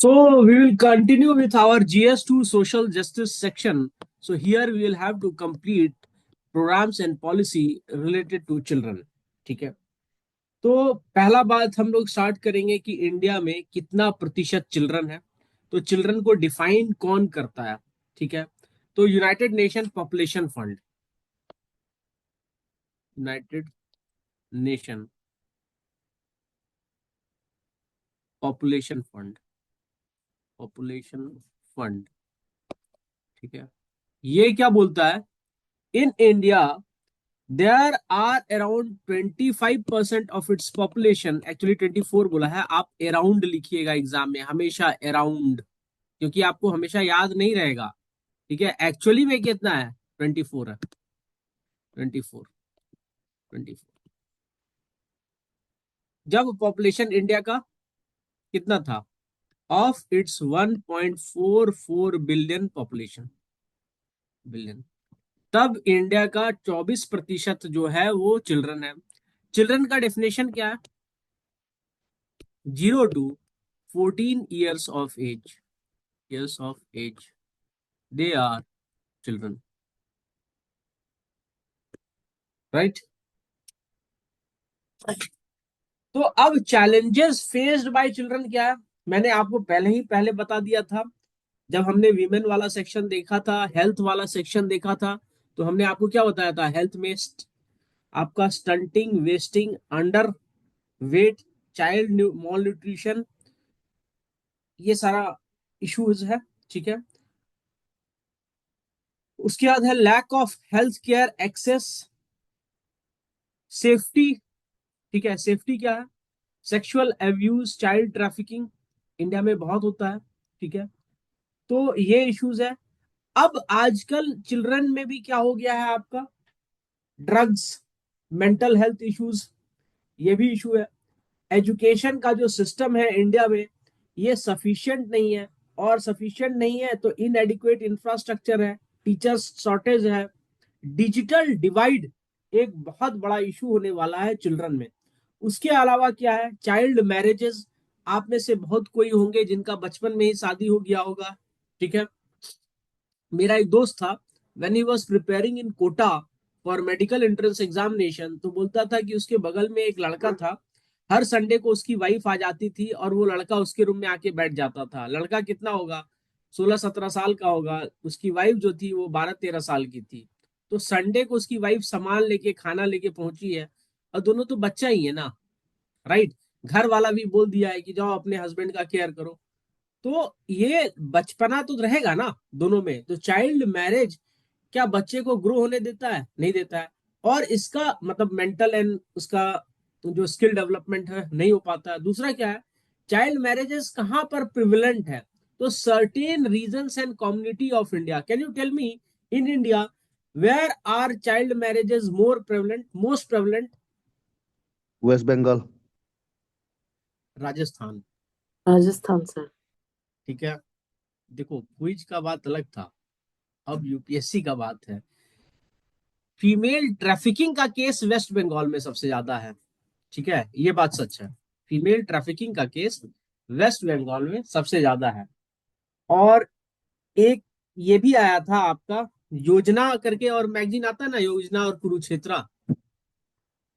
So we will continue with our GS2 social justice section. So here we will have to complete programs and policy related to children. ठीक है। तो पहला बात हम लोग start करेंगे कि इंडिया में कितना प्रतिशत चिल्ड्रन है। तो चिल्ड्रन को डिफाइन कौन करता है? ठीक है। तो United Nation population fund, United Nation population fund, population fund, ठीक है, ये क्या बोलता है? In India there are around 25% of its population, actually 24 बोला है, आप अराउंड लिखिएगा एग्जाम में हमेशा अराउंड, क्योंकि आपको हमेशा याद नहीं रहेगा। ठीक है, एक्चुअली में कितना है? 24 है, 24, 24। जब पॉपुलेशन इंडिया का कितना था? Of its 1.44 billion population, billion, तब इंडिया का 24% जो है वो चिल्ड्रन है। चिल्ड्रन का डेफिनेशन क्या है? 0 to 14 years of age, years of age, they are children, right? तो अब चैलेंजेस फेस्ड बाय चिल्ड्रन क्या है? मैंने आपको पहले बता दिया था। जब हमने वीमेन वाला सेक्शन देखा था, हेल्थ वाला सेक्शन देखा था, तो हमने आपको क्या बताया था? हेल्थ में आपका stunting, wasting, under weight, child malnutrition, ये सारा इश्यूज है। ठीक है। उसके बाद है lack of health care access, safety. ठीक है, सेफ्टी क्या है? Sexual abuse, child trafficking India में बहुत होता है। ठीक है, तो ये इश्यूज है। अब आजकल चिल्ड्रन में भी क्या हो गया है आपका? ड्रग्स, मेंटल हेल्थ इश्यूज, ये भी इशू है। एजुकेशन का जो सिस्टम है इंडिया में, ये सफिशिएंट नहीं है, और सफिशिएंट नहीं है तो इनएडिक्वेट इंफ्रास्ट्रक्चर है, टीचर्स शॉर्टेज है, डिजिटल डिवाइड एक बहुत बड़ा इशू होने वाला है चिल्ड्रन में। उसके अलावा क्या है? चाइल्ड मैरिजेस, आप में से बहुत कोई होंगे जिनका बचपन में ही शादी हो गया होगा। ठीक है। मेरा एक दोस्त था, when he was preparing in Kota for medical entrance examination, तो बोलता था कि उसके बगल में एक लड़का था, हर संडे को उसकी वाइफ आ जाती थी और वो लड़का उसके रूम में आके बैठ जाता था। लड़का कितना होगा? 16-17 साल का होगा। उसकी वाइफ जो थी वो 12-13 साल की थी। तो संडे को उसकी वाइफ सामान लेके, खाना लेके पहुंची है, और दोनों तो बच्चा ही है ना, राइट? घर वाला भी बोल दिया है कि जाओ अपने हस्बैंड का केयर करो। तो ये बचपना तो रहेगा ना दोनों में। तो चाइल्ड मैरिज क्या बच्चे को ग्रो होने देता है? नहीं देता है। और इसका मतलब मेंटल एंड उसका जो स्किल डेवलपमेंट है नहीं हो पाता है। दूसरा क्या है? चाइल्ड मैरिजेस कहाँ पर प्रिविलेंट है? तो certain reasons and community of India, can you tell me, in India where are child marriages more prevalent, most prevalent? West Bengal. Rajasthan. Rajasthan sir. ठीक है। देखो, क्विज का बात अलग था, अब यूपीएससी का बात है। फीमेल ट्रैफिकिंग का केस वेस्ट बंगाल में सबसे ज्यादा है। ठीक है, ये बात सच है। फीमेल ट्रैफिकिंग का केस वेस्ट बंगाल में सबसे ज्यादा है। और एक ये भी आया था आपका, योजना करके और मैगजीन आता है ना, योजना और कुरुक्षेत्रा।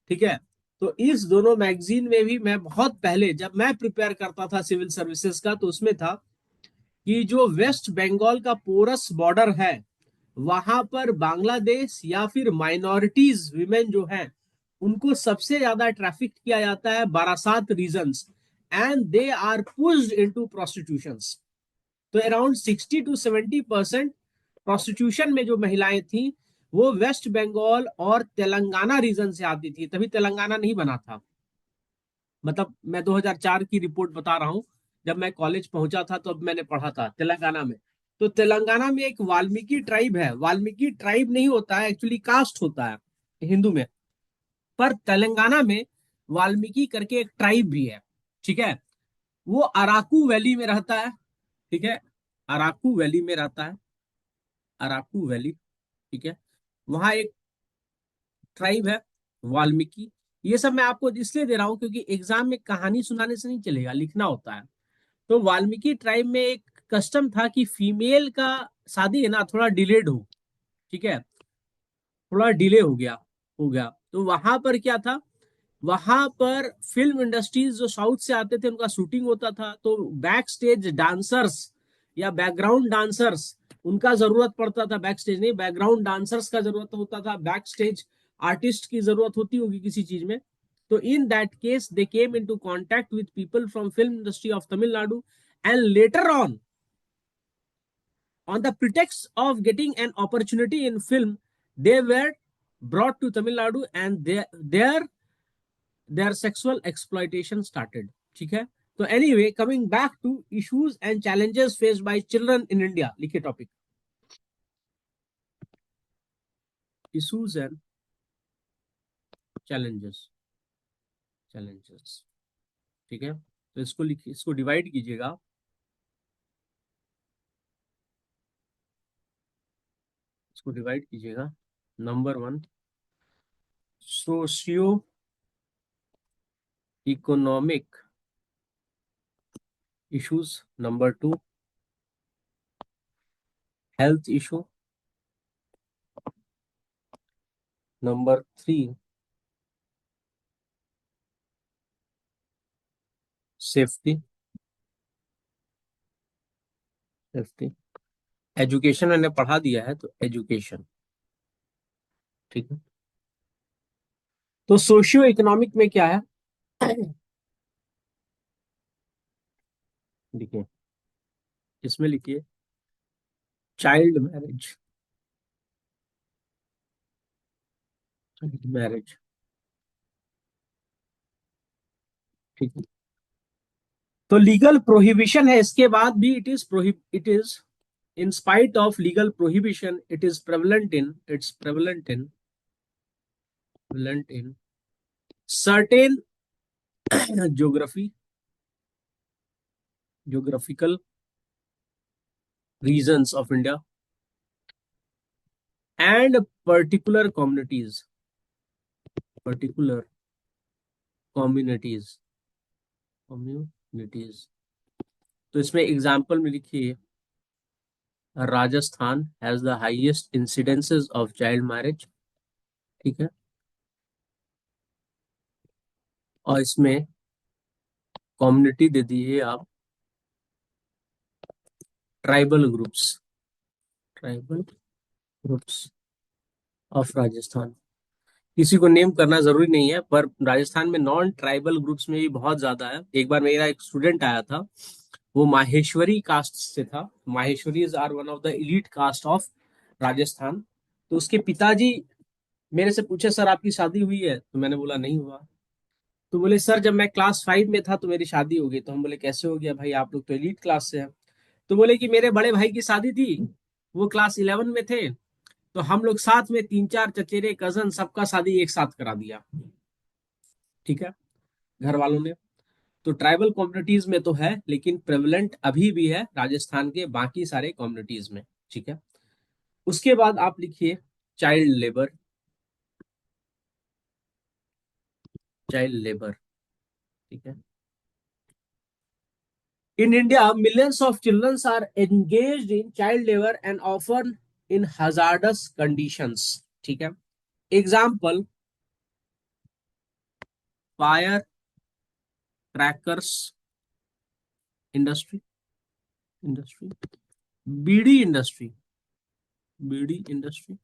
ठीक है। तो इस दोनों मैगजीन में भी मैं बहुत पहले जब मैं प्रिपेयर करता था सिविल सर्विसेज का, तो उसमें था कि जो वेस्ट बंगाल का पोरस बॉर्डर है, वहां पर बांग्लादेश या फिर माइनॉरिटीज विमेन जो हैं, उनको सबसे ज्यादा ट्रैफिक किया जाता है, Barasat regions, and they are pushed into prostitutions. तो अराउंड 60 to 70% प्रोस्टिट्यूशन में जो महिलाएं थी, वो वेस्ट बंगाल और तेलंगाना रीजन से आती थी। तभी तेलंगाना नहीं बना था। मतलब मैं 2004 की रिपोर्ट बता रहा हूँ, जब मैं कॉलेज पहुंचा था तो अब मैंने पढ़ा था तेलंगाना में। तो तेलंगाना में एक वाल्मीकि ट्राइब है। वाल्मीकि ट्राइब नहीं होता है, एक्चुअली कास्ट होता है हिंदू में। पर तेलंगाना में वाल्मीकि करके एक ट्राइब भी है। ठीक है। वो अराकू वैली में रहता है। ठीक है, अराकू वैली में रहता है, अराकू वैली। ठीक है, वहां एक ट्राइब है वाल्मीकि। ये सब मैं आपको इसलिए दे रहा हूं क्योंकि एग्जाम में कहानी सुनाने से नहीं चलेगा, लिखना होता है। तो वाल्मीकि ट्राइब में एक कस्टम था कि फीमेल का शादी है ना थोड़ा डिलेड हो, ठीक है, थोड़ा डिले हो गया। तो वहां पर क्या था, वहां पर फिल्म इंडस्ट्रीज जो साउथ से आते थे उनका शूटिंग होता था, तो बैक स्टेज डांसर्स या बैकग्राउंड डांसर्स उनका जरूरत पड़ता था, बैक स्टेज नहीं, बैकग्राउंड डांसर्स का जरूरत होता था, बैक स्टेज आर्टिस्ट की जरूरत होती होगी किसी चीज में। तो in that case they came into contact with people from film industry of Tamil Nadu, and later on the pretext of getting an opportunity in film, they were brought to Tamil Nadu, and their sexual exploitation started. ठीक है, तो anyway, coming back to issues and challenges faced by children in India, लिखिए topic, issues and challenges, ठीक है, तो इसको लिखिए, इसको डिवाइड कीजिएगा। इसको डिवाइड कीजिएगा। Number 1, socio economic issues. Number 2, health issue. Number 3, safety. Safety, education मैंने पढ़ा दिया है, तो एजुकेशन, ठीक है। तो सोशियो इकोनॉमिक में क्या है, देखिए, इसमें लिखिए चाइल्ड मैरिज। मैरिज, ठीक है। तो लीगल प्रोहिबिशन है, इसके बाद भी it is in spite of legal prohibition, it is prevalent in certain geographical regions of India and particular communities। तो इसमें एग्जाम्पल में लिखिए, Rajasthan has the highest incidences of child marriage, ठीक है। और इसमें कम्युनिटी दे दीजिए आप, ट्राइबल ग्रुप्स ऑफ राजस्थान। किसी को नेम करना जरूरी नहीं है, पर राजस्थान में नॉन ट्राइबल ग्रुप्स में भी बहुत ज्यादा है। एक बार मेरा एक स्टूडेंट आया था, वो माहेश्वरी कास्ट से था। Maheshwaris are one of the elite caste of Rajasthan. तो उसके पिताजी मेरे से पूछे, सर आपकी शादी हुई है? तो मैंने बोला नहीं हुआ। तो बोले, सर जब मैं क्लास 5 में था तो मेरी शादी हो गई। तो हम बोले कैसे हो गया भाई, आप लोग तो एलीट क्लास से हैं। तो बोले कि मेरे बड़े भाई की शादी थी, वो क्लास 11 में थे, तो हम लोग साथ में 3-4 चचेरे कजन सबका शादी एक साथ करा दिया, ठीक है, घर वालों ने। तो ट्राइबल कम्युनिटीज में तो है, लेकिन प्रेवलेंट अभी भी है राजस्थान के बाकी सारे कम्युनिटीज में, ठीक है। उसके बाद आप लिखिए चाइल्ड लेबर। चाइल्ड लेबर, ठीक है। In India, millions of children are engaged in child labor and often in hazardous conditions, ठीक है। एग्जाम्पल, फायर क्रैकर्स इंडस्ट्री, बीड़ी इंडस्ट्री बीड़ी इंडस्ट्री,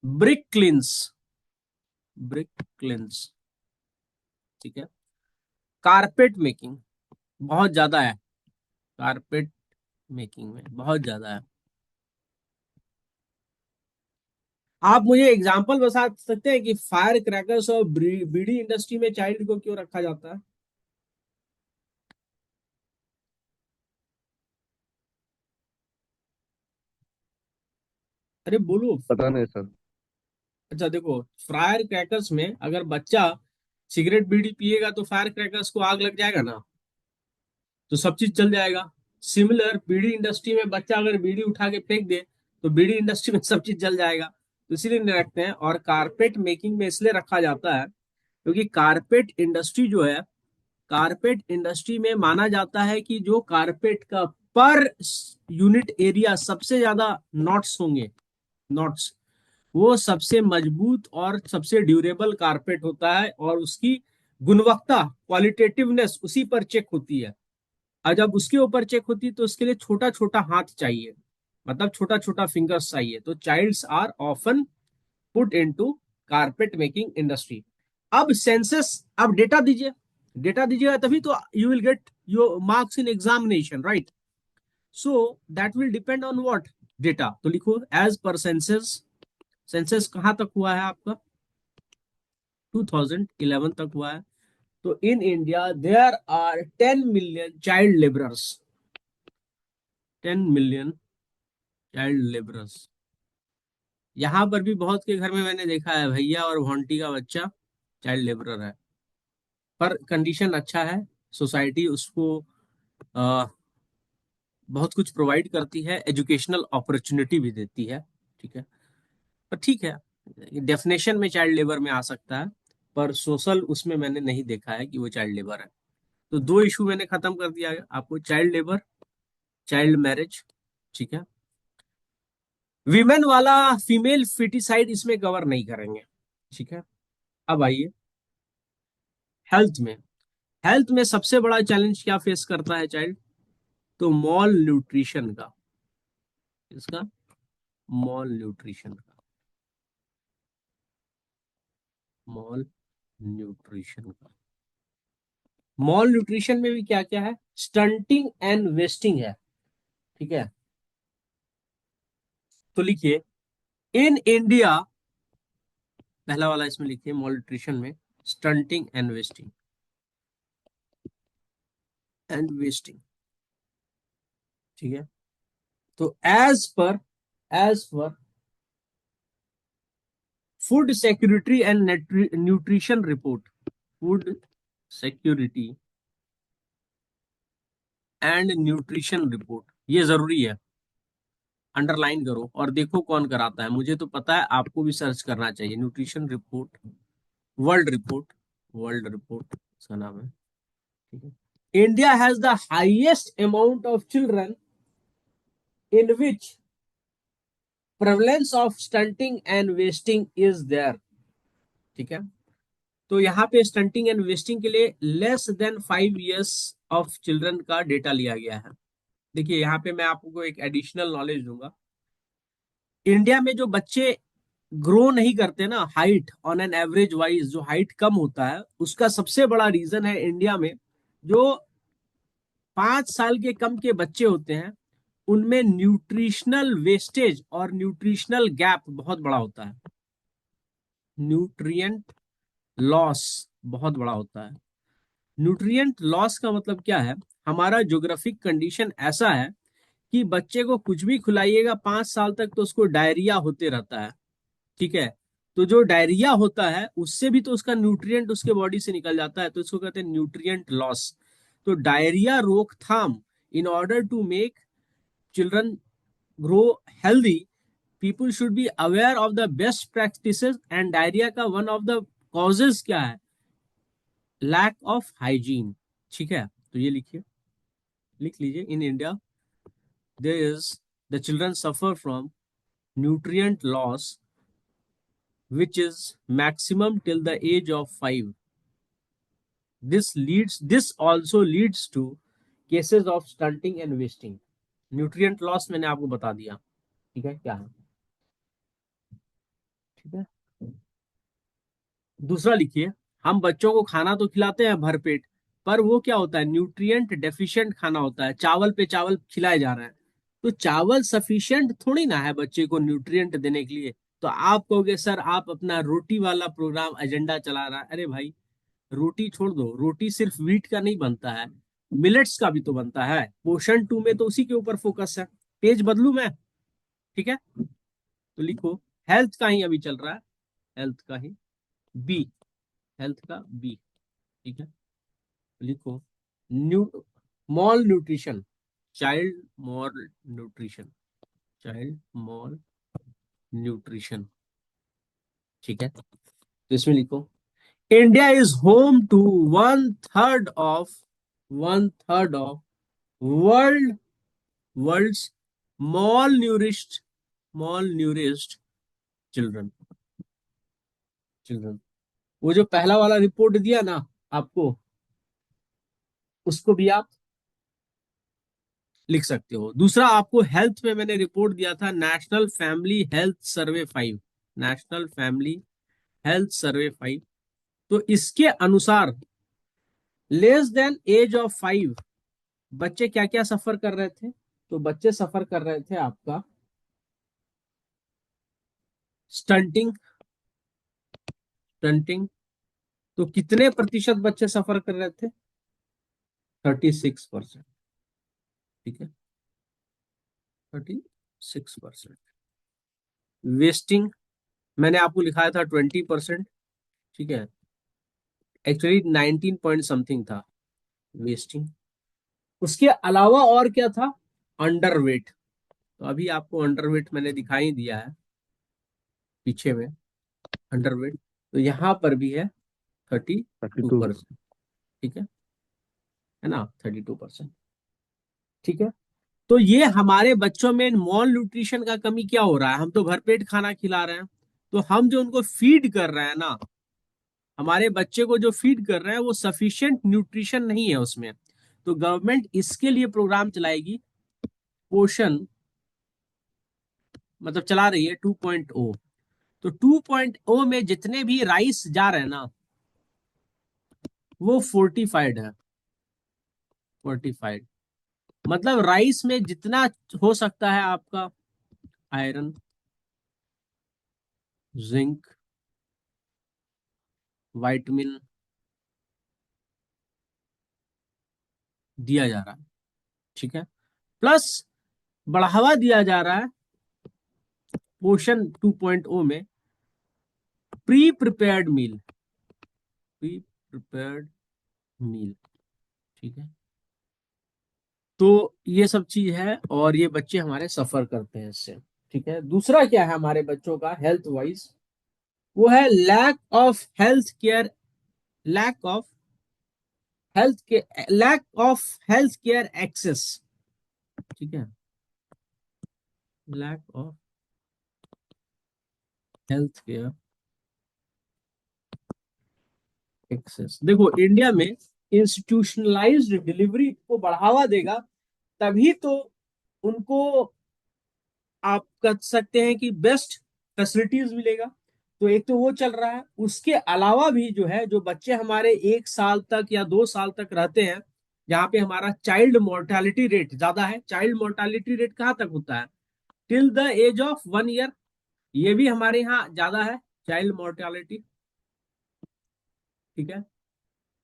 ब्रिक क्लिंस, ठीक है। कारपेट मेकिंग बहुत ज्यादा है, कारपेट मेकिंग में बहुत ज्यादा है। आप मुझे एग्जाम्पल बता सकते हैं कि फायर क्रैकर्स और बीड़ी इंडस्ट्री में चाइल्ड को क्यों रखा जाता है? अरे बोलो। पता नहीं सर। अच्छा देखो, फायर क्रैकर्स में अगर बच्चा सिगरेट बीड़ी पिएगा तो फायर क्रैकर्स को आग लग जाएगा ना, तो सब चीज चल जाएगा। सिमिलर बीड़ी इंडस्ट्री में बच्चा अगर बीड़ी उठा के फेंक दे तो बीड़ी इंडस्ट्री में सब चीज जल जाएगा, तो इसीलिए नहीं रखते हैं। और कारपेट मेकिंग में इसलिए रखा जाता है क्योंकि कारपेट इंडस्ट्री जो है कारपेट इंडस्ट्री में माना जाता है कि जो कारपेट का पर यूनिट एरिया सबसे ज्यादा नॉट्स होंगे, नॉट्स, वो सबसे मजबूत और सबसे ड्यूरेबल कारपेट होता है, और उसकी गुणवत्ता, क्वालिटेटिवनेस उसी पर चेक होती है। और जब उसके ऊपर चेक होती है तो उसके लिए छोटा छोटा हाथ चाहिए, मतलब छोटा छोटा फिंगर्स चाहिए। तो childs are often put into carpet making industry. अब सेंसस, अब डेटा दीजिए, डेटा दीजिएगा तभी तो you will get your marks in examination, right? So that will depend on what? Data. तो लिखो एज पर सेंसस। सेंसस कहाँ तक हुआ है आपका? 2011 तक हुआ है। तो in India there are 10 million child labourers, 10 million child labourers. यहाँ पर भी बहुत के घर में मैंने देखा है भैया और भोंटी का बच्चा चाइल्ड लेबरर है। पर कंडीशन अच्छा है, सोसाइटी उसको आ, बहुत कुछ प्रोवाइड करती है, एजुकेशनल अपॉर्चुनिटी भी देती है, ठीक है। पर ठीक है, डेफिनेशन में चाइल्ड लेबर में आ सकता है, पर सोशल उसमें मैंने नहीं देखा है कि वो चाइल्ड लेबर है। तो दो इशू मैंने खत्म कर दिया है आपको, चाइल्ड लेबर, चाइल्ड मैरिज, ठीक है। विमेन वाला, फीमेल फिटिसाइड इसमें कवर नहीं करेंगे, ठीक है। अब आइए हेल्थ में। हेल्थ में सबसे बड़ा चैलेंज क्या फेस करता है चाइल्ड? तो मॉल न्यूट्रिशन का। इसका मॉल न्यूट्रिशन का, मॉल न्यूट्रिशन का। मॉल न्यूट्रिशन में भी क्या क्या है? स्टंटिंग एंड वेस्टिंग है, ठीक है। तो लिखिए इन इंडिया, पहला वाला इसमें लिखिए मॉल न्यूट्रिशन में, stunting and wasting, and wasting, ठीक है। तो as per food security and nutrition report, food security and nutrition report, ये जरूरी है, अंडरलाइन करो और देखो कौन कराता है। मुझे तो पता है, आपको भी सर्च करना चाहिए। Nutrition report, world report, world report इसका नाम है, ठीक है। India has the highest amount of children in which prevalence of stunting and wasting is there, ठीक है। तो यहाँ पे स्टंटिंग एंड वेस्टिंग के लिए less than 5 years of children का डेटा लिया गया है। देखिए यहाँ पे मैं आपको एक एडिशनल नॉलेज दूंगा। इंडिया में जो बच्चे ग्रो नहीं करते ना, height on an average wise जो हाइट कम होता है, उसका सबसे बड़ा रीजन है इंडिया में जो 5 साल के कम के बच्चे होते हैं, उनमें न्यूट्रिशनल वेस्टेज और न्यूट्रिशनल गैप बहुत बड़ा होता है, न्यूट्रिएंट लॉस बहुत बड़ा होता है। न्यूट्रिएंट लॉस का मतलब क्या है? हमारा ज्योग्राफिक कंडीशन ऐसा है कि बच्चे को कुछ भी खिलाइएगा 5 साल तक तो उसको डायरिया होते रहता है, ठीक है। तो जो डायरिया होता है उससे भी तो उसका न्यूट्रिएंट उसके बॉडी से निकल जाता है, तो इसको कहते हैं न्यूट्रिएंट लॉस। तो डायरिया रोकथाम, in order to make children grow healthy, people should be aware of the best practices. And diarrhoea का वन ऑफ द कॉजेज क्या है? लैक ऑफ हाइजीन, ठीक है। तो ये लिखिए, लिख लीजिए, in India there is, the children suffer from nutrient loss which is maximum till the age of 5. This also leads to cases of stunting and wasting. Nutrient loss मैंने आपको बता दिया, ठीक है क्या है, ठीक है। दूसरा लिखिए, हम बच्चों को खाना तो खिलाते हैं भरपेट, पर वो क्या होता है? न्यूट्रिएंट डेफिशिएंट खाना होता है, चावल पे चावल खिलाए जा रहे हैं। तो चावल सफिशिएंट थोड़ी ना है बच्चे को न्यूट्रिएंट देने के लिए। तो आप कहोगे सर आप अपना रोटी वाला प्रोग्राम एजेंडा चला रहा है। अरे भाई, रोटी छोड़ दो, रोटी सिर्फ व्हीट का नहीं बनता है, मिलेट्स का भी तो बनता है। पोषण 2 में तो उसी के ऊपर फोकस है। पेज बदलू मैं, ठीक है। तो लिखो, हेल्थ का ही अभी चल रहा है, हेल्थ का ही बी, हेल्थ का बी, ठीक है। लिखो new malnutrition, child malnutrition, child malnutrition, ठीक है। तो इसमें लिखो India is home to one third of world world's malnourished children children. वो जो पहला वाला रिपोर्ट दिया ना आपको, उसको भी आप लिख सकते हो। दूसरा आपको हेल्थ में मैंने रिपोर्ट दिया था, नेशनल फैमिली हेल्थ सर्वे 5। तो इसके अनुसार लेस देन एज ऑफ 5 बच्चे क्या क्या सफर कर रहे थे। तो बच्चे सफर कर रहे थे आपका स्टंटिंग स्टंटिंग। तो कितने प्रतिशत बच्चे सफर कर रहे थे? 36%। ठीक है, 36%। वेस्टिंग मैंने आपको लिखाया था 20%। ठीक है, एक्चुअली 19 पॉइंट समथिंग था वेस्टिंग। उसके अलावा और क्या था? अंडरवेट। तो अभी आपको अंडरवेट मैंने दिखाई दिया है पीछे में, अंडरवेट। तो यहाँ पर भी है 32। 32%। ठीक है ना, 32%। ठीक है, तो ये हमारे बच्चों में मॉल न्यूट्रिशन का कमी क्या हो रहा है? हम तो भरपेट खाना खिला रहे हैं, तो हम जो उनको फीड कर रहे हैं ना, हमारे बच्चे को जो फीड कर रहे हैं वो सफिशिएंट न्यूट्रिशन नहीं है उसमें। तो गवर्नमेंट इसके लिए प्रोग्राम चलाएगी, पोषण, मतलब चला रही है 2.0। तो 2.0 में जितने भी राइस जा रहे हैं ना, वो फोर्टिफाइड है। फोर्टिफाइड मतलब राइस में जितना हो सकता है आपका आयरन, जिंक, विटामिन दिया जा रहा है। ठीक है, प्लस बढ़ावा दिया जा रहा है पोषण 2.0 में प्री प्रिपेयर्ड मील। प्री प्रिपेयर्ड मील। ठीक है, तो ये सब चीज है और ये बच्चे हमारे सफर करते हैं इससे। ठीक है, दूसरा क्या है हमारे बच्चों का हेल्थ वाइज? वो है lack of health care access. ठीक है, lack of health care access. देखो इंडिया में इंस्टीट्यूशनलाइज्ड डिलीवरी को बढ़ावा देगा, तभी तो उनको आप कह सकते हैं कि बेस्ट फैसिलिटीज मिलेगा। तो एक तो वो चल रहा है, उसके अलावा भी जो है, जो बच्चे हमारे 1 साल तक या 2 साल तक रहते हैं, जहाँ पे हमारा चाइल्ड मोर्टालिटी रेट ज्यादा है। चाइल्ड मोर्टालिटी रेट कहाँ तक होता है? Till the age of 1 year. ये भी हमारे यहाँ ज्यादा है चाइल्ड मोर्टालिटी। ठीक है,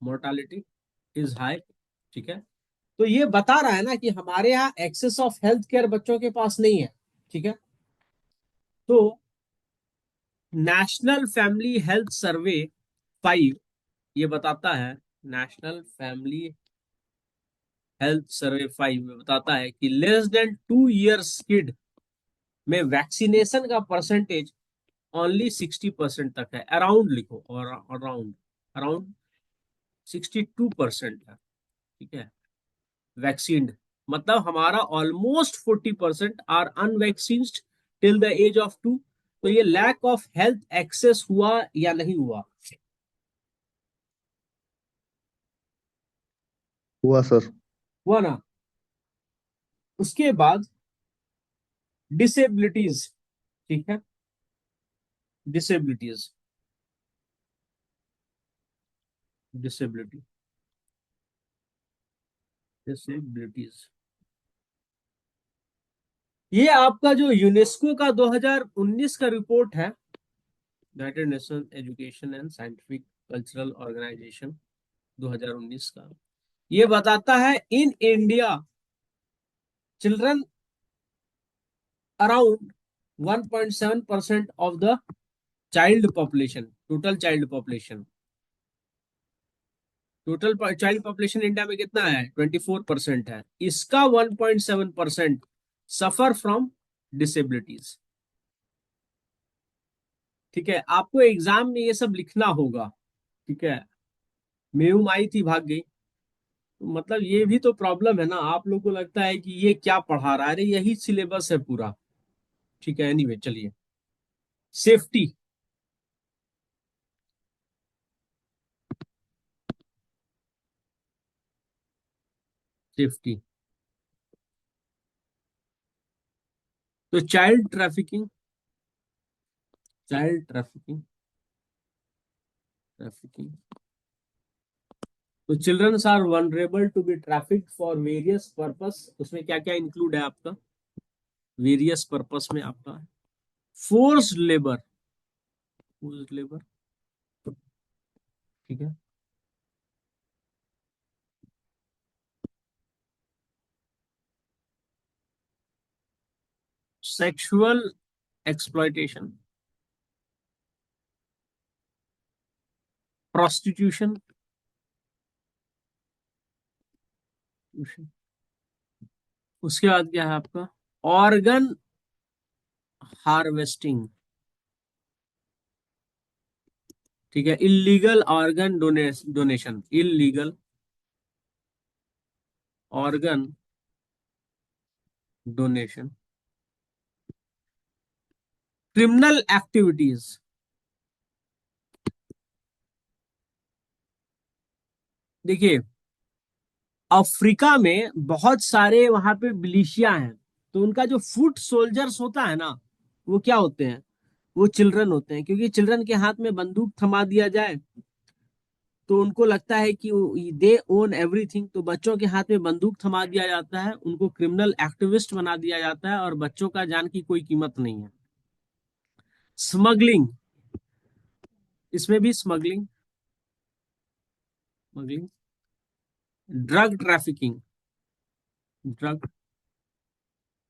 मोर्टालिटी इज हाई। ठीक है, तो ये बता रहा है ना कि हमारे यहाँ एक्सेस ऑफ हेल्थ केयर बच्चों के पास नहीं है। ठीक है, तो नेशनल फैमिली हेल्थ सर्वे 5 ये बताता है, नेशनल फैमिली हेल्थ सर्वे 5 में बताता है कि लेस देन 2 इयर्स किड में वैक्सीनेशन का परसेंटेज ओनली 60% तक है। अराउंड लिखो, और अराउंड अराउंड 62% है। ठीक है, वैक्सीन्ड, मतलब हमारा almost 40% are unvaccinated till the age of 2। तो ये लैक ऑफ हेल्थ एक्सेस हुआ या नहीं हुआ? हुआ सर। हुआ ना। उसके बाद डिसेबिलिटीज। ठीक है, डिसेबिलिटीज, डिसेबिलिटी डिसेबिलिटीज। ये आपका जो यूनेस्को का 2019 का रिपोर्ट है, United Nation education and scientific cultural organisation 2019 का, ये बताता है in India children around 1.7% of the child population, total child population India में कितना है? 24% है। इसका 1.7% सफर फ्रॉम डिसेबिलिटीज। ठीक है, आपको एग्जाम में ये सब लिखना होगा ठीक है, मेहुम आई थी भाग गई। तो मतलब ये भी तो प्रॉब्लम है ना, आप लोग को लगता है कि ये क्या पढ़ा रहा है, अरे यही सिलेबस है पूरा। ठीक है, एनीवे चलिए। सेफ्टी। सेफ्टी। तो child trafficking. Child trafficking. Trafficking. तो childrens are vulnerable to be trafficked for various purpose, उसमें क्या क्या इंक्लूड है आपका? वेरियस पर्पस में आपका फोर्स्ड लेबर। Forced labour. ठीक है। Sexual exploitation. प्रोस्टिट्यूशन। उसके बाद क्या है आपका? Organ harvesting. ठीक है, illegal organ donation. Illegal organ donation. Criminal activities. देखिए, अफ्रीका में बहुत सारे वहां पे मिलिशिया हैं, तो उनका जो फुट सोल्जर्स होता है ना, वो क्या होते हैं? वो चिल्ड्रन होते हैं, क्योंकि चिल्ड्रन के हाथ में बंदूक थमा दिया जाए तो उनको लगता है कि दे ओन एवरीथिंग, तो बच्चों के हाथ में बंदूक थमा दिया जाता है, उनको क्रिमिनल एक्टिविस्ट बना दिया जाता है, और बच्चों का जान की कोई कीमत नहीं है। स्मगलिंग। इसमें भी smuggling. Smuggling. Drug trafficking. Drug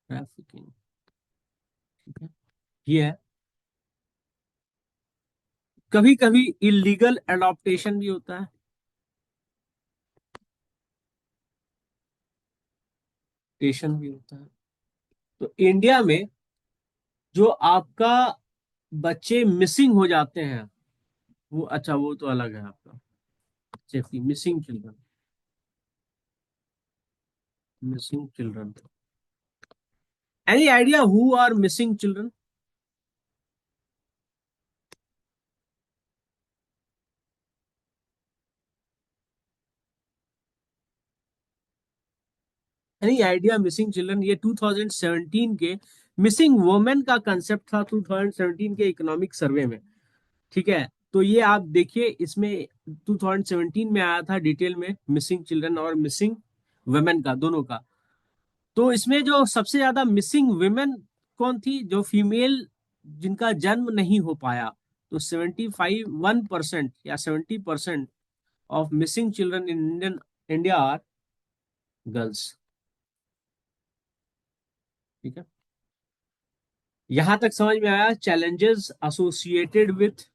trafficking. ठीक है, ये है। कभी कभी इलीगल एडॉप्टेशन भी होता है। टेशन भी होता है। तो इंडिया में जो आपका बच्चे मिसिंग हो जाते हैं, वो अच्छा, वो तो अलग है आपका। Safety, missing children. Missing children. Any idea who are missing children? Any idea missing children? ये 2017 के मिसिंग वुमेन का कंसेप्ट था, 2017 के इकोनॉमिक सर्वे में। ठीक है, तो ये आप देखिए, इसमें 2017 में आया था डिटेल में मिसिंग चिल्ड्रन और मिसिंग वुमेन का, दोनों का। तो इसमें जो सबसे ज्यादा मिसिंग वुमेन कौन थी? जो फीमेल जिनका जन्म नहीं हो पाया। तो 1% या 70% of missing children in India are girls. ठीक है, यहां तक समझ में आया challenges associated with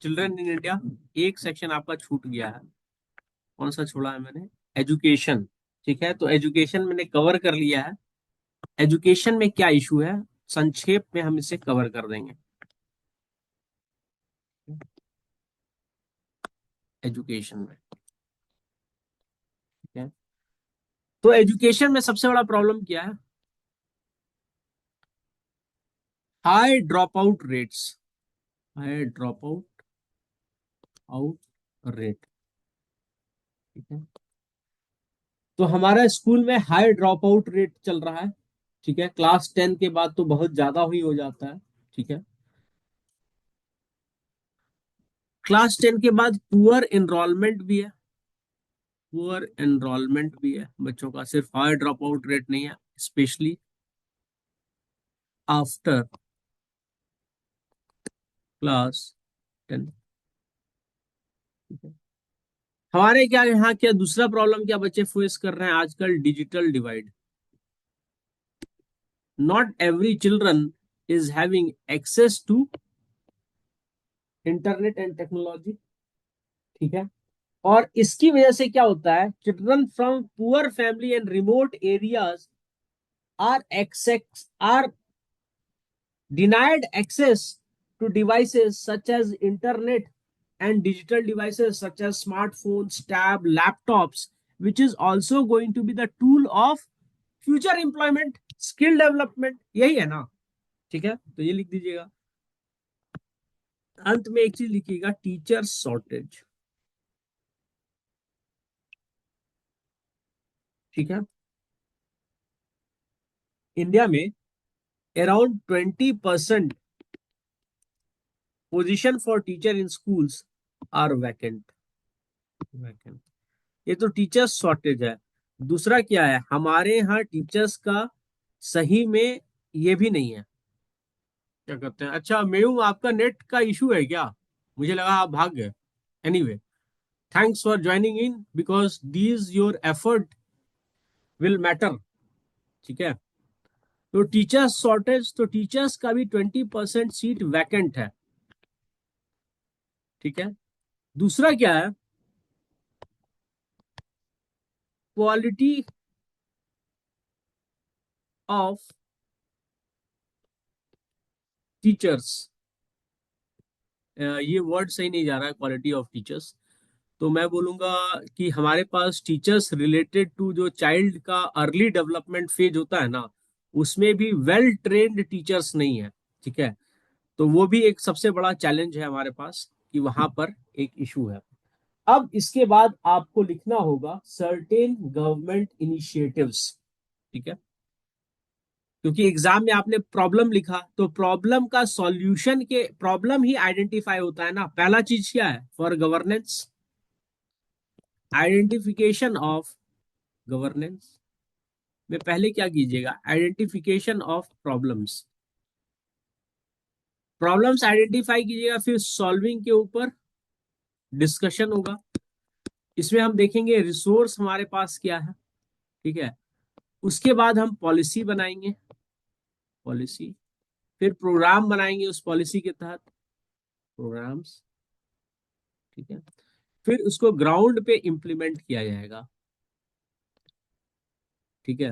children in India. एक सेक्शन आपका छूट गया है, कौन सा छोड़ा है मैंने? एजुकेशन। ठीक है, तो एजुकेशन मैंने कवर कर लिया है। एजुकेशन में क्या इशू है, संक्षेप में हम इसे कवर कर देंगे। एजुकेशन में, ठीक है, तो एजुकेशन में सबसे बड़ा प्रॉब्लम क्या है? High drop out rates. High drop out rate. ठीक है, तो हमारा स्कूल में हाई ड्रॉप आउट रेट चल रहा है। ठीक है, क्लास 10 के बाद तो बहुत ज्यादा ही हो जाता है। ठीक है, क्लास 10 के बाद पुअर एनरोलमेंट भी है। पुअर एनरोलमेंट भी है बच्चों का, सिर्फ हाई ड्रॉप आउट रेट नहीं है, स्पेशली आफ्टर क्लास 10। हमारे क्या यहाँ क्या दूसरा प्रॉब्लम क्या बच्चे फेस कर रहे हैं आजकल? Digital divide. Not every children is having access to internet and technology. ठीक है, और इसकी वजह से क्या होता है? Children from poor family and remote areas are access are denied access to devices such as internet and digital devices such as smartphones, tab, laptops, which is also going to be the tool of future employment, skill development. यही है ना? ठीक है, तो ये लिख दीजिएगा। अंत में एक चीज लिखिएगा, टीचर शॉर्टेज। ठीक है, इंडिया में around 20% position for teacher in schools are vacant. ये तो टीचर्स शॉर्टेज है। दूसरा क्या है, हमारे यहाँ टीचर्स का सही में ये भी नहीं है। क्या कहते हैं, अच्छा मेयूम आपका नेट का इशू है क्या? मुझे लगा आप भाग गए। Anyway, thanks for joining in because these your effort will matter. ठीक है, तो टीचर्स शॉर्टेज, तो टीचर्स का भी 20% सीट वैकेंट है। ठीक है, दूसरा क्या है, क्वालिटी ऑफ टीचर्स। ये वर्ड सही नहीं जा रहा है, क्वालिटी ऑफ टीचर्स। तो मैं बोलूंगा कि हमारे पास टीचर्स रिलेटेड टू जो चाइल्ड का अर्ली डेवलपमेंट फेज होता है ना, उसमें भी वेल ट्रेन्ड टीचर्स नहीं है। ठीक है, तो वो भी एक सबसे बड़ा चैलेंज है हमारे पास, कि वहां पर एक इशू है। अब इसके बाद आपको लिखना होगा सर्टेन गवर्नमेंट इनिशिएटिव्स। ठीक है, क्योंकि एग्जाम में आपने प्रॉब्लम लिखा, तो प्रॉब्लम का सॉल्यूशन के प्रॉब्लम ही आइडेंटिफाई होता है ना। पहला चीज क्या है, for governance, identification of governance में पहले क्या कीजिएगा, identification of problems. Problems identify कीजिएगा, फिर सॉल्विंग के ऊपर डिस्कशन होगा। इसमें हम देखेंगे रिसोर्स हमारे पास क्या है। ठीक है, उसके बाद हम पॉलिसी बनाएंगे, पॉलिसी, फिर प्रोग्राम बनाएंगे उस पॉलिसी के तहत, प्रोग्राम्स। ठीक है, फिर उसको ग्राउंड पे इम्प्लीमेंट किया जाएगा। ठीक है,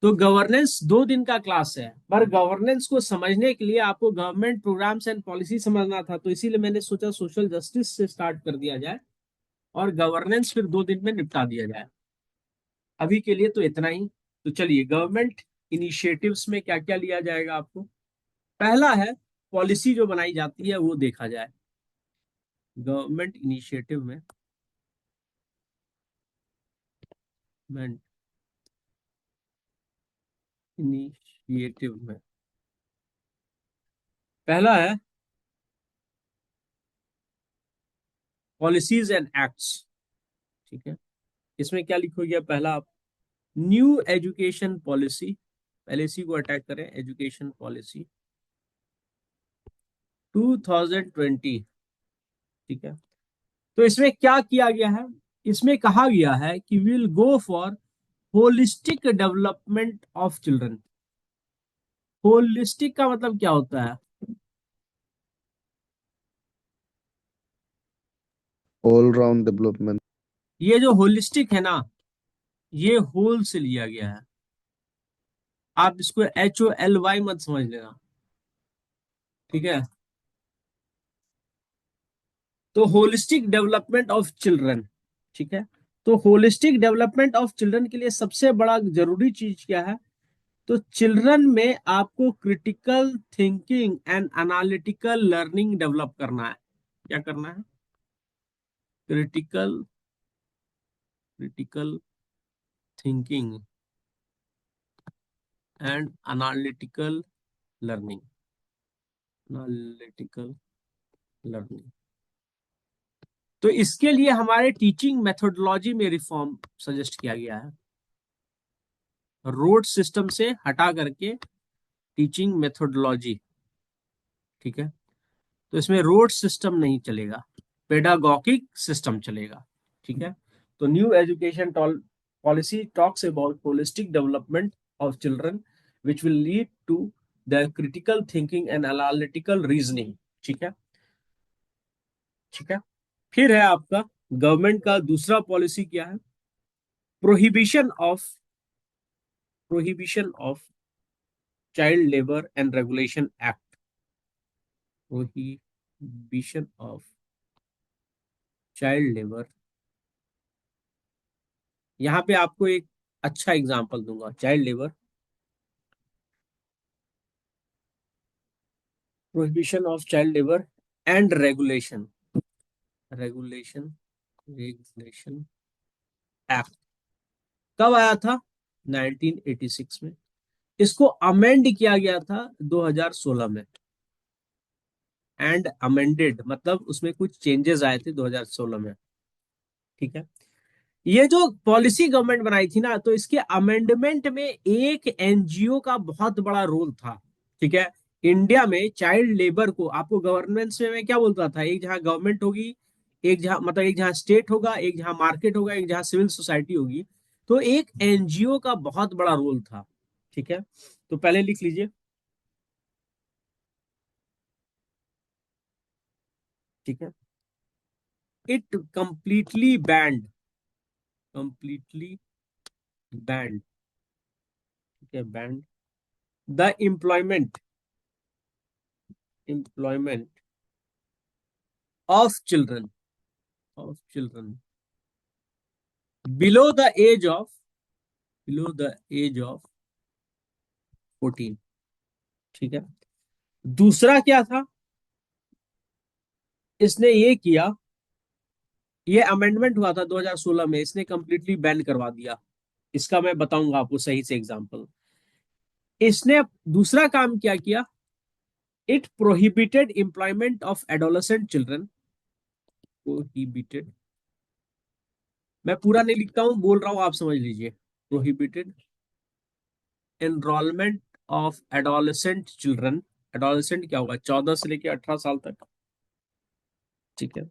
तो गवर्नेंस 2 दिन का क्लास है, पर गवर्नेंस को समझने के लिए आपको गवर्नमेंट प्रोग्राम्स एंड पॉलिसी समझना था, तो इसीलिए मैंने सोचा सोशल जस्टिस से स्टार्ट कर दिया जाए और गवर्नेंस फिर 2 दिन में निपटा दिया जाए। अभी के लिए तो इतना ही। तो चलिए, गवर्नमेंट इनिशिएटिव्स में क्या क्या लिया जाएगा आपको। पहला है, पॉलिसी जो बनाई जाती है वो देखा जाए। गवर्नमेंट इनिशिएटिव में, गवर्नमेंट इनिशिएटिव में पहला है पॉलिसीज एंड एक्ट्स। ठीक है, इसमें क्या लिखोगे, पहला आप न्यू एजुकेशन पॉलिसी, पहले इसी को अटैक करें, एजुकेशन पॉलिसी 2020। ठीक है, तो इसमें क्या किया गया है, इसमें कहा गया है कि will go for holistic development of children. Holistic का मतलब क्या होता है, ऑल राउंड डेवलपमेंट। ये जो होलिस्टिक है ना, ये होल से लिया गया है। आप इसको HOLY मत समझ लेना। ठीक है, तो होलिस्टिक डेवलपमेंट ऑफ चिल्ड्रन। ठीक है, तो होलिस्टिक डेवलपमेंट ऑफ चिल्ड्रन के लिए सबसे बड़ा जरूरी चीज क्या है, तो चिल्ड्रन में आपको critical thinking and analytical learning develop करना है। क्या करना है, critical critical thinking and analytical learning, analytical learning. तो इसके लिए हमारे टीचिंग मेथोडोलॉजी में रिफॉर्म सजेस्ट किया गया है। रोड सिस्टम से हटा करके टीचिंग मेथोडोलॉजी। ठीक है, तो इसमें रोड सिस्टम नहीं चलेगा, पेडागॉगिक सिस्टम चलेगा। ठीक है, तो new education policy talks about holistic development of children which will lead to the critical thinking and analytical reasoning. ठीक है, ठीक है, फिर है आपका गवर्नमेंट का दूसरा पॉलिसी क्या है, prohibition of child labour and regulation act, prohibition of child labour. यहाँ पे आपको एक अच्छा एग्जांपल दूंगा, child labour, prohibition of child labour and regulation, regulation regulation act कब आया था? 1986 में। इसको अमेंड किया गया था 2016 में। एंड अमेंडेड मतलब उसमें कुछ चेंजेस आए थे 2016 में। ठीक है, ये जो पॉलिसी गवर्नमेंट बनाई थी ना, तो इसके अमेंडमेंट में एक एनजीओ का बहुत बड़ा रोल था। ठीक है, इंडिया में चाइल्ड लेबर को आपको गवर्नेंस में मैं क्या बोलता था, एक जहां गवर्नमेंट होगी, एक जहां मतलब एक जहां स्टेट होगा, एक जहां मार्केट होगा, एक जहां सिविल सोसाइटी होगी। तो एक एनजीओ का बहुत बड़ा रोल था। ठीक है, तो पहले लिख लीजिए। ठीक है, it completely band, completely band, ठीक है, band the employment of children below the age of below the age of 14। ठीक है, दूसरा क्या था, इसने ये किया, ये अमेंडमेंट हुआ था 2016 में, इसने कंप्लीटली बैन करवा दिया। इसका मैं बताऊंगा आपको सही से एग्जांपल। इसने दूसरा काम क्या किया, it prohibited employment of adolescent children, prohibited, मैं पूरा नहीं लिखता हूं, बोल रहा हूं, आप समझ लीजिए। Prohibited enrolment of adolescent children, adolescent क्या होगा, 14 से लेकर 18 साल तक। ठीक है,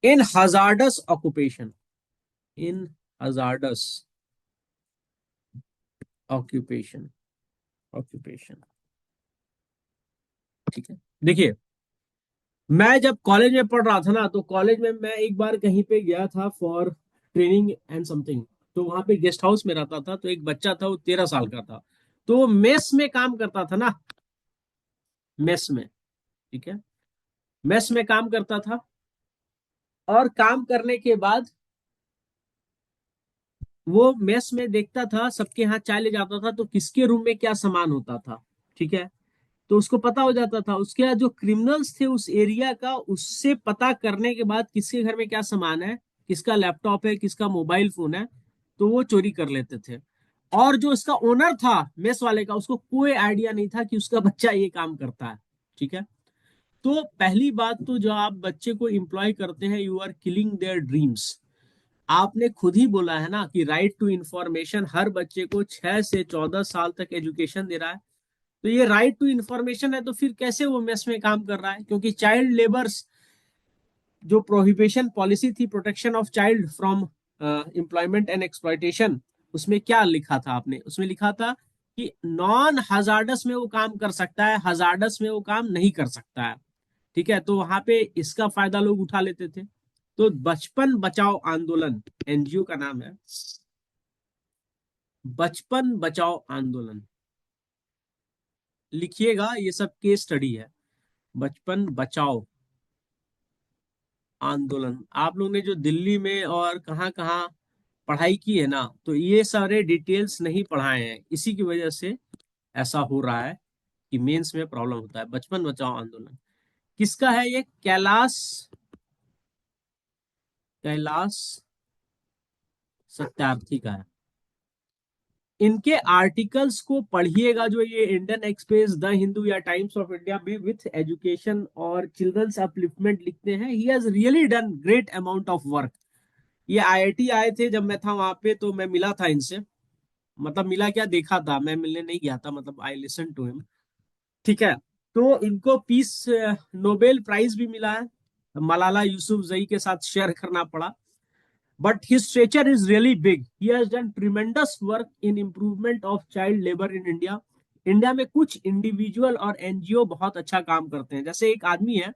इन हजार्डस ऑक्यूपेशन, इन हजार्डस ऑक्यूपेशन, ऑक्यूपेशन। ठीक है, देखिए, मैं जब कॉलेज में पढ़ रहा था ना, तो कॉलेज में मैं एक बार कहीं पे गया था फॉर ट्रेनिंग एंड समथिंग। तो वहां पे गेस्ट हाउस में रहता था, तो एक बच्चा था, वो 13 साल का था। तो वो मेस में काम करता था ना, मेस में। ठीक है, मेस में काम करता था, और काम करने के बाद वो मेस में देखता था सबके यहाँ चाय ले जाता था, तो किसके रूम में क्या सामान होता था। ठीक है, तो उसको पता हो जाता था, उसके बाद जो क्रिमिनल्स थे उस एरिया का, उससे पता करने के बाद किसके घर में क्या सामान है, किसका लैपटॉप है, किसका मोबाइल फोन है, तो वो चोरी कर लेते थे। और जो इसका ओनर था मेस वाले का, उसको कोई आइडिया नहीं था कि उसका बच्चा ये काम करता है। ठीक है, तो पहली बात तो जो आप बच्चे को एम्प्लॉय करते हैं, you are killing their dreams. आपने खुद ही बोला है ना कि राइट टू इंफॉर्मेशन, हर बच्चे को 6 से 14 साल तक एजुकेशन दे रहा है। तो ये राइट टू इंफॉर्मेशन है, तो फिर कैसे वो मेस में काम कर रहा है? क्योंकि चाइल्ड लेबर्स जो प्रोहिबिशन पॉलिसी थी, protection of child from employment and exploitation, उसमें क्या लिखा था आपने? उसमें लिखा था कि नॉन हजार्डस में वो काम कर सकता है, हजार्डस में वो काम नहीं कर सकता है। ठीक है, तो वहां पे इसका फायदा लोग उठा लेते थे। तो बचपन बचाओ आंदोलन, एनजीओ का नाम है, बचपन बचाओ आंदोलन। लिखिएगा, ये सब केस स्टडी है, बचपन बचाओ आंदोलन। आप लोग ने जो दिल्ली में और कहाँ कहाँ पढ़ाई की है ना, तो ये सारे डिटेल्स नहीं पढ़ाए हैं, इसी की वजह से ऐसा हो रहा है कि मेंस में प्रॉब्लम होता है। बचपन बचाओ आंदोलन किसका है? ये कैलाश, कैलाश सत्यार्थी का है। इनके आर्टिकल्स को पढ़िएगा, जो ये इंडियन एक्सप्रेस, द हिंदू या टाइम्स ऑफ इंडिया में विथ एजुकेशन और चिल्ड्रंस अपलिफ्टमेंट लिखते हैं। He has really done great amount of work. ये आईआईटी आए थे जब मैं था वहां पे, तो मैं मिला था इनसे, मतलब मिला क्या, देखा था, मैं मिलने नहीं गया था, मतलब आई लिसन टू हिम। ठीक है, तो इनको पीस नोबेल प्राइज भी मिला है, मलाला यूसुफजई के साथ शेयर करना पड़ा। But his stature is really big. He has done tremendous work in improvement of child labor in India. India में कुछ इंडिविजुअल और एनजीओ बहुत अच्छा काम करते हैं। जैसे एक आदमी है,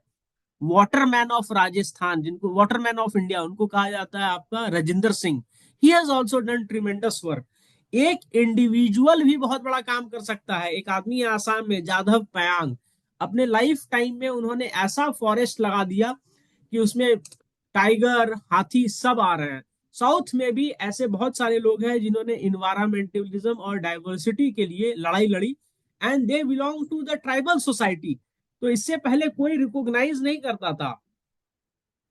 वाटरमैन ऑफ राजस्थान, जिनको वाटरमैन ऑफ इंडिया उनको कहा जाता है, आपका Rajinder Singh. He has also done tremendous work. एक इंडिविजुअल भी बहुत बड़ा काम कर सकता है। एक आदमी है आसाम में, जाधव पयांग, अपने लाइफ टाइम में उन्होंने ऐसा फॉरेस्ट लगा दिया कि उसमें टाइगर, हाथी सब आ रहे हैं। साउथ में भी ऐसे बहुत सारे लोग हैं जिन्होंने इन्वायरमेंटलिज्म और डाइवर्सिटी के लिए लड़ाई लड़ी, and they belong to the tribal society. तो इससे पहले कोई रिकॉग्नाइज नहीं करता था।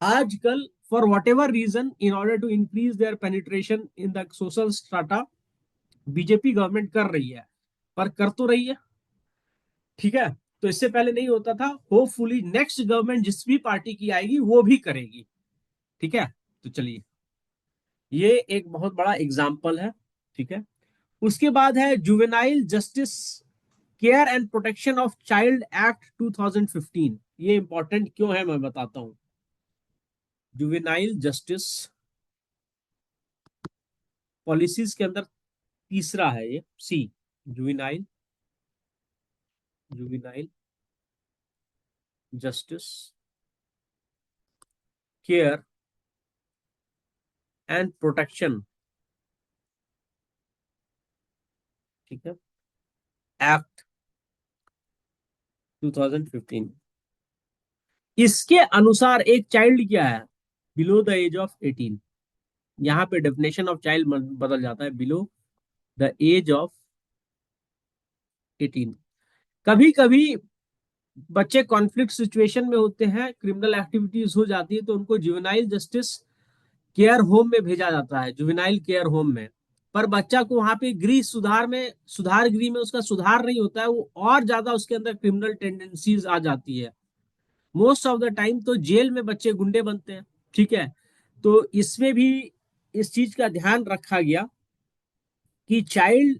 आजकल for whatever reason, in order to increase their penetration in the social strata, BJP government कर रही है, पर कर तो रही है, ठीक है। तो इससे पहले नहीं होता था। होपफुली नेक्स्ट गवर्नमेंट जिस भी पार्टी की आएगी वो भी करेगी, ठीक है। तो चलिए, ये एक बहुत बड़ा एग्जाम्पल है, ठीक है। उसके बाद है juvenile justice care and protection of child act 2015। ये इंपॉर्टेंट क्यों है मैं बताता हूं। जुवेनाइल जस्टिस पॉलिसीज के अंदर तीसरा है ये, C, juvenile, juvenile justice care and protection, ठीक है, एक्ट 2015। इसके अनुसार एक चाइल्ड क्या है, बिलो द एज ऑफ 18। यहाँ पे डेफिनेशन ऑफ चाइल्ड बदल जाता है, बिलो द एज ऑफ 18। कभी कभी बच्चे कॉन्फ्लिक्ट सिचुएशन में होते हैं, क्रिमिनल एक्टिविटीज हो जाती है, तो उनको जुवेनाइल जस्टिस केयर होम में भेजा जाता है, जुवेनाइल केयर होम में। पर बच्चा को वहां पे गृह सुधार में, सुधार गृह में उसका सुधार नहीं होता है, वो और ज्यादा उसके अंदर क्रिमिनल टेंडेंसीज आ जाती है। मोस्ट ऑफ द टाइम तो जेल में बच्चे गुंडे बनते हैं, ठीक है। तो इसमें भी इस चीज का ध्यान रखा गया कि चाइल्ड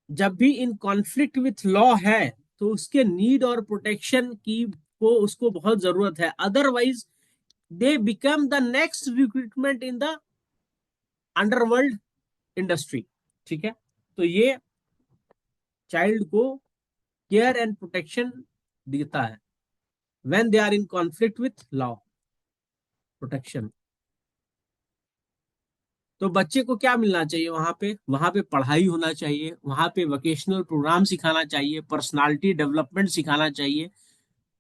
जब भी इन कॉन्फ्लिक्ट विथ लॉ है, तो उसके नीड और प्रोटेक्शन की को उसको बहुत जरूरत है, otherwise they become the next recruitment in the underworld industry, ठीक है। तो ये चाइल्ड को केयर एंड प्रोटेक्शन देता है when they are in conflict with law, protection. तो बच्चे को क्या मिलना चाहिए वहां पे पढ़ाई होना चाहिए, वहां पे वोकेशनल प्रोग्राम सिखाना चाहिए, पर्सनालिटी डेवलपमेंट सिखाना चाहिए,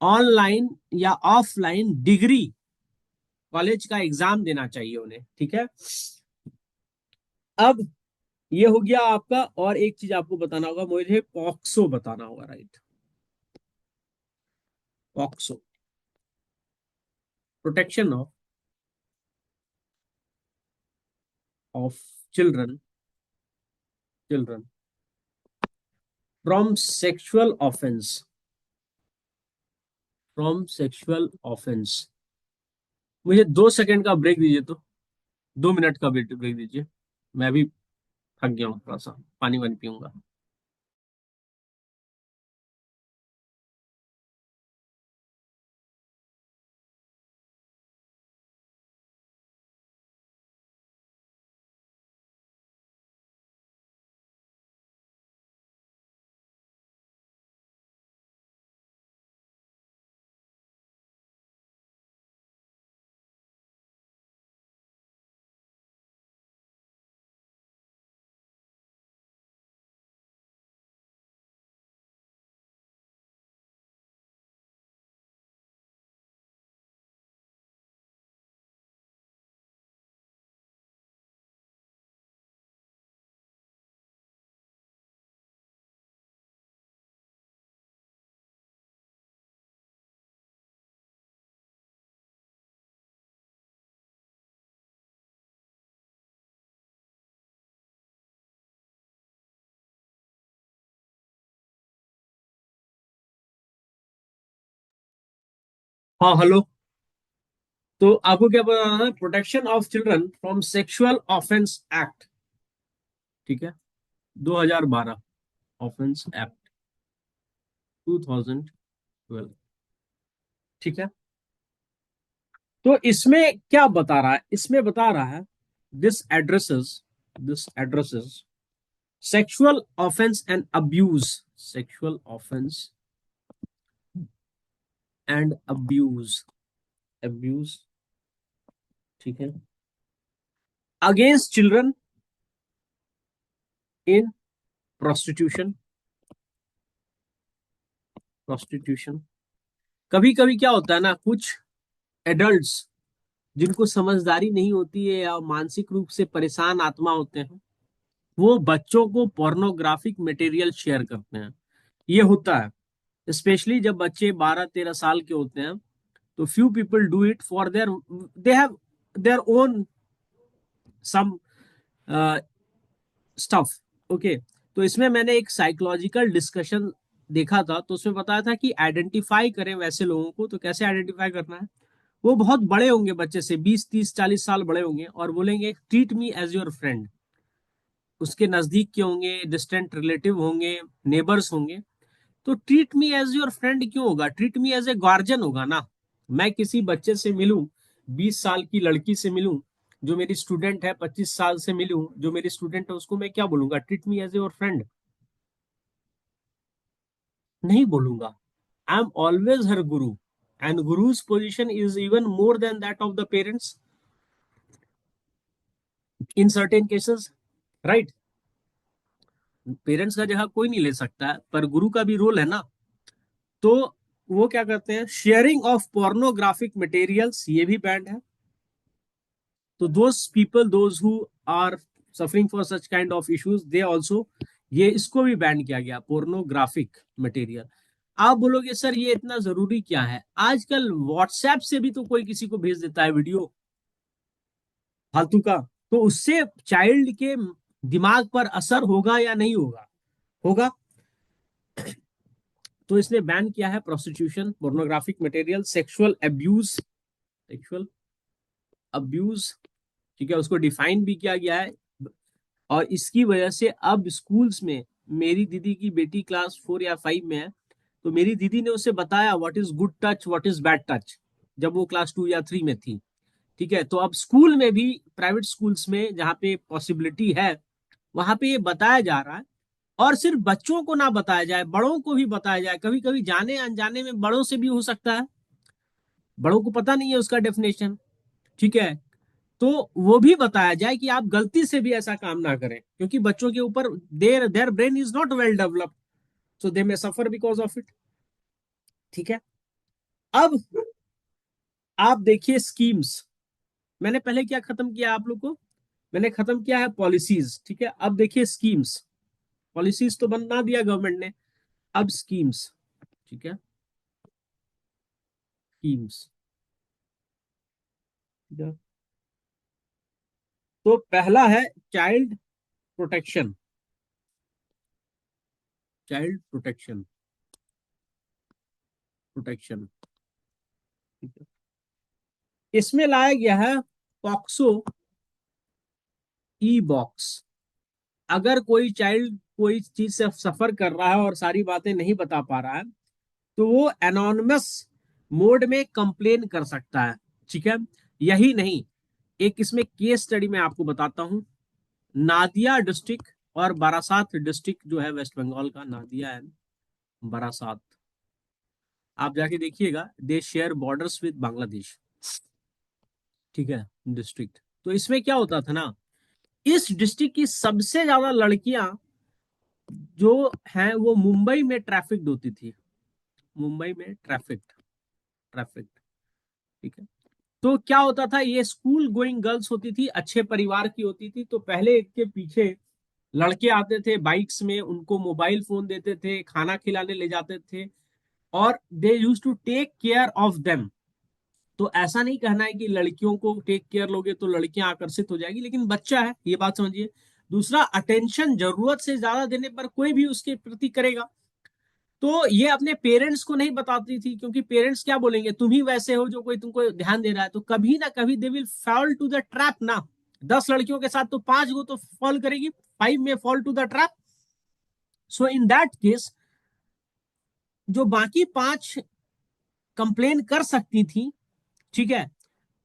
ऑनलाइन या ऑफलाइन डिग्री कॉलेज का एग्जाम देना चाहिए उन्हें, ठीक है। अब ये हो गया आपका, और एक चीज आपको बताना होगा, मुझे पॉक्सो बताना होगा, right. POCSO, protection of children, children from sexual offence, from sexual offence. मुझे 2 सेकंड का ब्रेक दीजिए, तो 2 मिनट का ब्रेक दीजिए। मैं भी थक गया हूँ, थोड़ा सा पानी वानी पीऊंगा। हाँ, हेलो। तो आपको क्या बताना है, protection of children from sexual offence act, ठीक है, 2012, ऑफेंस एक्ट 2012, ठीक है। तो इसमें क्या बता रहा है, इसमें बता रहा है, this addresses, this addresses sexual offence and abuse, sexual offence and abuse, abuse, ठीक है, against children in prostitution, prostitution. कभी कभी क्या होता है ना, कुछ एडल्ट्स जिनको समझदारी नहीं होती है या मानसिक रूप से परेशान आत्मा होते हैं, वो बच्चों को पोर्नोग्राफिक मटेरियल शेयर करते हैं। ये होता है स्पेशली जब बच्चे 12-13 साल के होते हैं। तो few people do it for their, they have their own some stuff. Okay, तो इसमें मैंने एक साइकोलॉजिकल डिस्कशन देखा था, तो उसमें बताया था कि आइडेंटिफाई करें वैसे लोगों को। तो कैसे आइडेंटिफाई करना है? वो बहुत बड़े होंगे, बच्चे से 20-30-40 साल बड़े होंगे, और बोलेंगे treat me as your friend. उसके नजदीक के होंगे, डिस्टेंट रिलेटिव होंगे, नेबर्स होंगे। तो treat me as your friend क्यों होगा? Treat me as a guardian होगा ना। मैं किसी बच्चे से मिलूं, 20 साल की लड़की से मिलूं जो मेरी स्टूडेंट है, 25 साल से मिलूं जो मेरी स्टूडेंट है, उसको मैं क्या बोलूंगा? Treat me as your friend? नहीं बोलूंगा। I am always her guru, and guru's position is even more than that of the parents in certain cases, right? Parents का जगह कोई नहीं ले सकता है, पर गुरु का भी रोल है ना। तो वो क्या करते हैं, शेयरिंग ऑफ पोर्नोग्राफिक मटेरियल्स, ये भी बैंड है। तो those people those who are suffering for such kind of issues, they also, ये इसको भी बैन किया गया, पोर्नोग्राफिक मटेरियल। आप बोलोगे सर ये इतना जरूरी क्या है? आजकल व्हाट्सएप से भी तो कोई किसी को भेज देता है वीडियो फालतू का। तो उससे चाइल्ड के दिमाग पर असर होगा या नहीं होगा? होगा। तो इसने बैन किया है prostitution, pornographic material, sexual abuse, sexual abuse, ठीक है, उसको डिफाइन भी किया गया है। और इसकी वजह से अब स्कूल्स में, मेरी दीदी की बेटी क्लास 4 या 5 में है, तो मेरी दीदी ने उसे बताया what is good touch, what is bad touch, जब वो क्लास 2 या 3 में थी। ठीक है, तो अब स्कूल में भी, प्राइवेट स्कूल्स में जहाँ पे पॉसिबिलिटी है, वहां पे ये बताया जा रहा है। और सिर्फ बच्चों को ना बताया जाए, बड़ों को भी बताया जाए। कभी कभी जाने अनजाने में बड़ों से भी हो सकता है, बड़ों को पता नहीं है उसका डेफिनेशन। ठीक है, तो वो भी बताया जाए कि आप गलती से भी ऐसा काम ना करें, क्योंकि बच्चों के ऊपर, there there brain is not well developed, so they may suffer because of it. ठीक है, अब आप देखिए स्कीम्स। मैंने पहले क्या खत्म किया आप लोग को? मैंने खत्म किया है पॉलिसीज। ठीक है, अब देखिए स्कीम्स। पॉलिसीज तो बना दिया गवर्नमेंट ने, अब स्कीम्स। ठीक है, स्कीम्स। ठीक है, तो पहला है child protection, child protection, protection. ठीक है, इसमें लाया गया है पॉक्सो ई बॉक्स। अगर कोई चाइल्ड कोई चीज से सफर कर रहा है और सारी बातें नहीं बता पा रहा है, तो वो एनोनिमस मोड में कंप्लेन कर सकता है। ठीक है, यही नहीं, एक इसमें केस स्टडी में आपको बताता हूं। नादिया डिस्ट्रिक्ट और बारासात डिस्ट्रिक्ट जो है वेस्ट बंगाल का, नादिया एंड बारासात, आप जाके देखिएगा, दे शेयर बॉर्डर्स विद बांग्लादेश। ठीक है, डिस्ट्रिक्ट। तो इसमें क्या होता था ना, इस डिस्ट्रिक्ट की सबसे ज्यादा लड़कियां जो हैं वो मुंबई में ट्रैफिक्ड होती थी, मुंबई में ट्रैफिक्ड, ट्रैफिक्ड। ठीक है, तो क्या होता था, ये स्कूल गोइंग गर्ल्स होती थी, अच्छे परिवार की होती थी, तो पहले इनके पीछे लड़के आते थे बाइक्स में, उनको मोबाइल फोन देते थे, खाना खिलाने ले जाते थे, और they used to take care of them. तो ऐसा नहीं कहना है कि लड़कियों को टेक केयर लोगे तो लड़कियां आकर्षित हो जाएगी, लेकिन बच्चा है, ये बात समझिए। दूसरा, अटेंशन जरूरत से ज्यादा देने पर कोई भी उसके प्रति करेगा। तो ये अपने पेरेंट्स को नहीं बताती थी, क्योंकि पेरेंट्स क्या बोलेंगे, तुम ही वैसे हो जो कोई तुमको ध्यान दे रहा है। तो कभी ना कभी they will fall to the trap ना। 10 लड़कियों के साथ तो 5 को तो फॉल करेगी, 5 में fall to the trap. So in that case, जो बाकी 5 कंप्लेन कर सकती थी, ठीक है,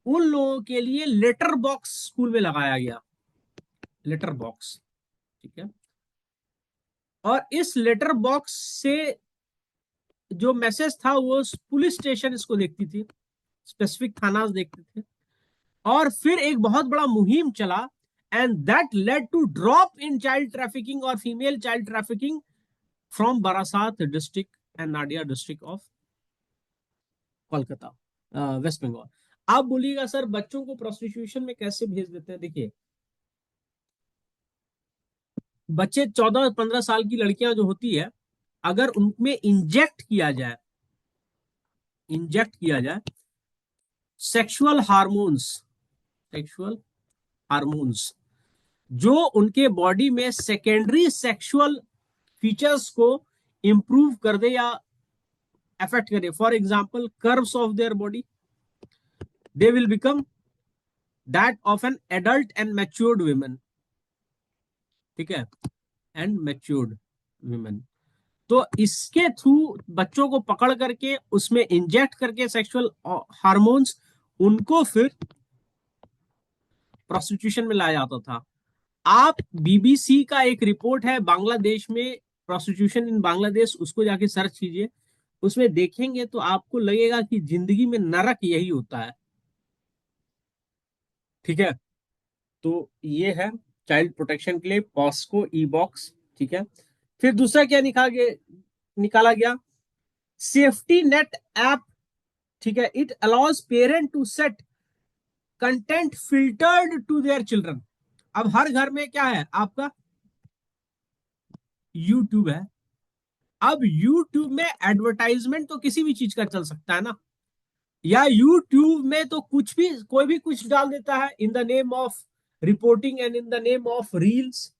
उन लोगों के लिए लेटर बॉक्स स्कूल में लगाया गया, लेटर बॉक्स। ठीक है, और इस लेटर बॉक्स से जो मैसेज था वो पुलिस स्टेशन इसको देखती थी, स्पेसिफिक थाना देखते थे। और फिर एक बहुत बड़ा मुहिम चला, and that led to drop in child trafficking और female child trafficking from Barasat district and Nadia district of Kolkata, West Bengal. आप बोलिएगा सर बच्चों को प्रोस्टिट्यूशन में कैसे भेज देते हैं। देखिए, बच्चे 14-15 साल की लड़कियां जो होती है, अगर उनमें इंजेक्ट किया जाए सेक्सुअल हार्मोन्स, सेक्सुअल हार्मोन्स जो उनके बॉडी में सेकेंडरी सेक्सुअल फीचर्स को इंप्रूव कर दे या अफेक्ट करे, for example curves of their body, they will become that of an adult and matured women. ठीक है, एंड मैच्योर्ड वुमेन। तो इसके थ्रू बच्चों को पकड़ करके उसमें इंजेक्ट करके सेक्सुअल हार्मोन्स, उनको फिर प्रोस्टिट्यूशन में लाया जाता था। आप बीबीसी का एक रिपोर्ट है बांग्लादेश में, प्रोस्टिट्यूशन इन बांग्लादेश, उसको जाके सर्च कीजिए, उसमें देखेंगे तो आपको लगेगा कि जिंदगी में नरक यही होता है। ठीक है, तो ये है चाइल्ड प्रोटेक्शन के लिए पॉस्को ई बॉक्स। ठीक है, फिर दूसरा क्या निकाला गया, सेफ्टी नेट ऐप। ठीक है, it allows parent to set content filtered to their children. अब हर घर में क्या है आपका, यूट्यूब है। अब यूट्यूब में एडवर्टाइजमेंट तो किसी भी चीज का चल सकता है ना, या यूट्यूब में तो कुछ भी कोई भी कुछ डाल देता है in the name of reporting and in the name of reels.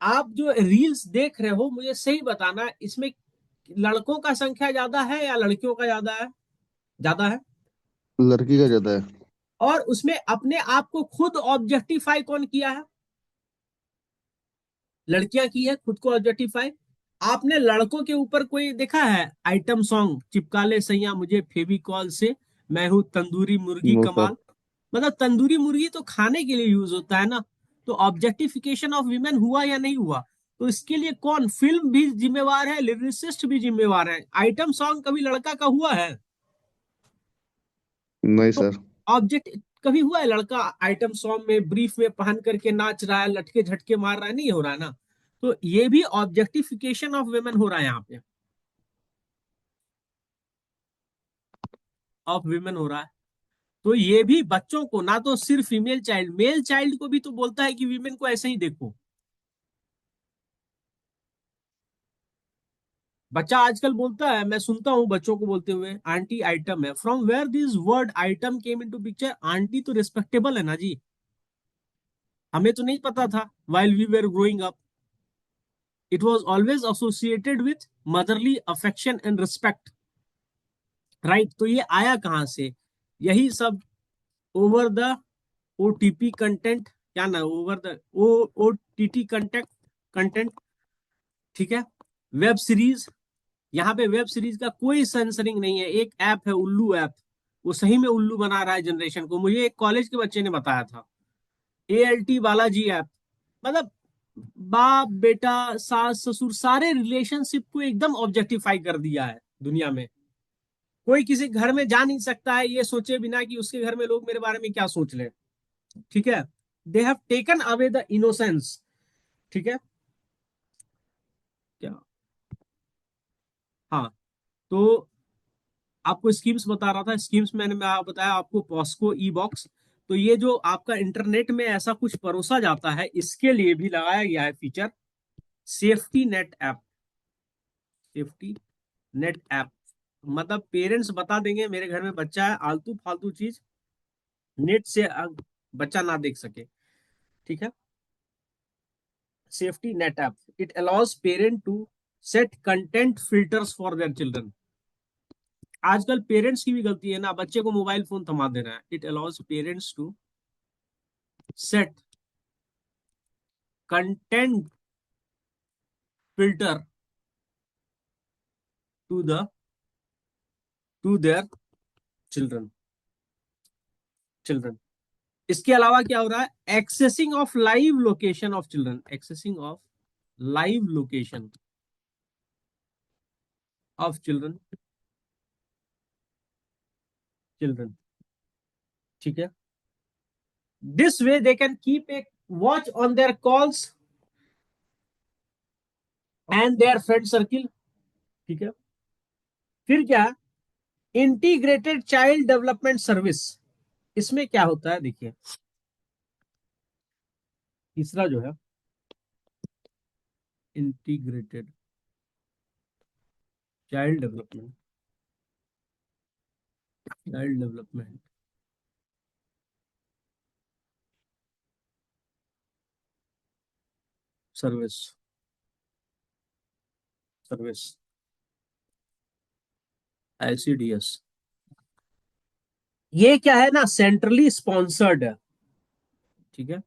आप जो रील्स देख रहे हो, मुझे सही बताना, इसमें लड़कों का संख्या ज्यादा है या लड़कियों का ज्यादा है? ज्यादा है। लड़की का ज्यादा है। और उसमें अपने आप को खुद ऑब्जेक्टिफाई कौन किया है? लड़कियां की है खुद को ऑब्जेक्टिफाई। आपने लड़कों के ऊपर कोई देखा है आइटम सॉन्ग, चिपका ले सैया मुझे फेविकॉल से, मैं हूं तंदूरी मुर्गी नो सर। कमाल? मतलब तंदूरी मुर्गी तो खाने के लिए यूज होता है ना। तो ऑब्जेक्टिफिकेशन ऑफ वीमेन हुआ या नहीं हुआ? तो इसके लिए कौन, फिल्म भी जिम्मेवार है, लिरिसिस्ट भी जिम्मेवार है। आइटम सॉन्ग कभी लड़का का हुआ है? नहीं तो सर। ऑब्जेक्ट कभी हुआ है लड़का आइटम सॉन्ग में ब्रीफ में पहन करके नाच रहा है, लटके झटके मार रहा है? नहीं हो रहा है ना। तो ये भी ऑब्जेक्टिफिकेशन ऑफ वुमेन हो रहा है यहाँ पे, ऑफ वुमेन हो रहा है। तो ये भी बच्चों को, ना तो सिर्फ फीमेल चाइल्ड, मेल चाइल्ड को भी तो बोलता है कि वीमेन को ऐसे ही देखो। बच्चा आजकल बोलता है, मैं सुनता हूँ बच्चों को बोलते हुए, आंटी आइटम है। From where this word item came into picture? Aunty तो रिस्पेक्टेबल है ना जी, हमें तो नहीं पता था while we were growing up. It was always associated with motherly affection and respect, right? तो ये आया कहां से? यही सब ओवर द ओटीपी कंटेंट, क्या ना, ओवर द ओटीटी कंटेंट। ठीक है, वेब सीरीज। यहाँ पे वेब सीरीज का कोई सेंसरिंग नहीं है। एक ऐप है उल्लू ऐप, वो सही में उल्लू बना रहा है जनरेशन को, मुझे एक कॉलेज के बच्चे ने बताया था। ALT बालाजी ऐप, मतलब बाप बेटा सास ससुर सारे रिलेशनशिप को एकदम ऑब्जेक्टिफाई कर दिया है दुनिया में। कोई किसी घर में जा नहीं सकता है ये सोचे बिना कि उसके घर में लोग मेरे बारे में क्या सोच ले। ठीक है, they have taken away the innocence. ठीक है, क्या, हाँ। तो आपको स्कीम्स बता रहा था, स्कीम्स मैंने मैं बताया आपको पॉस्को ई बॉक्स। तो ये जो आपका इंटरनेट में ऐसा कुछ परोसा जाता है, इसके लिए भी लगाया गया है feature, safety net app. Safety net app मतलब पेरेंट्स बता देंगे मेरे घर में बच्चा है, आलतू फालतू चीज नेट से बच्चा ना देख सके। ठीक है, safety net app, it allows parent to set content filters for their children. आजकल पेरेंट्स की भी गलती है ना, बच्चे को मोबाइल फोन थमा दे रहा है। It allows parents to set content filter to the to their children children. इसके अलावा क्या हो रहा है, accessing of live location of children, accessing of live location of children. ठीक है, this way they can keep a watch on their calls and their friend circle. ठीक है, फिर क्या है, इंटीग्रेटेड चाइल्ड डेवलपमेंट सर्विस, इसमें क्या होता है देखिए, तीसरा जो है integrated child development, child development service, service ICDS, ये क्या है ना, सेंट्रली स्पॉन्सर्ड है। ठीक है,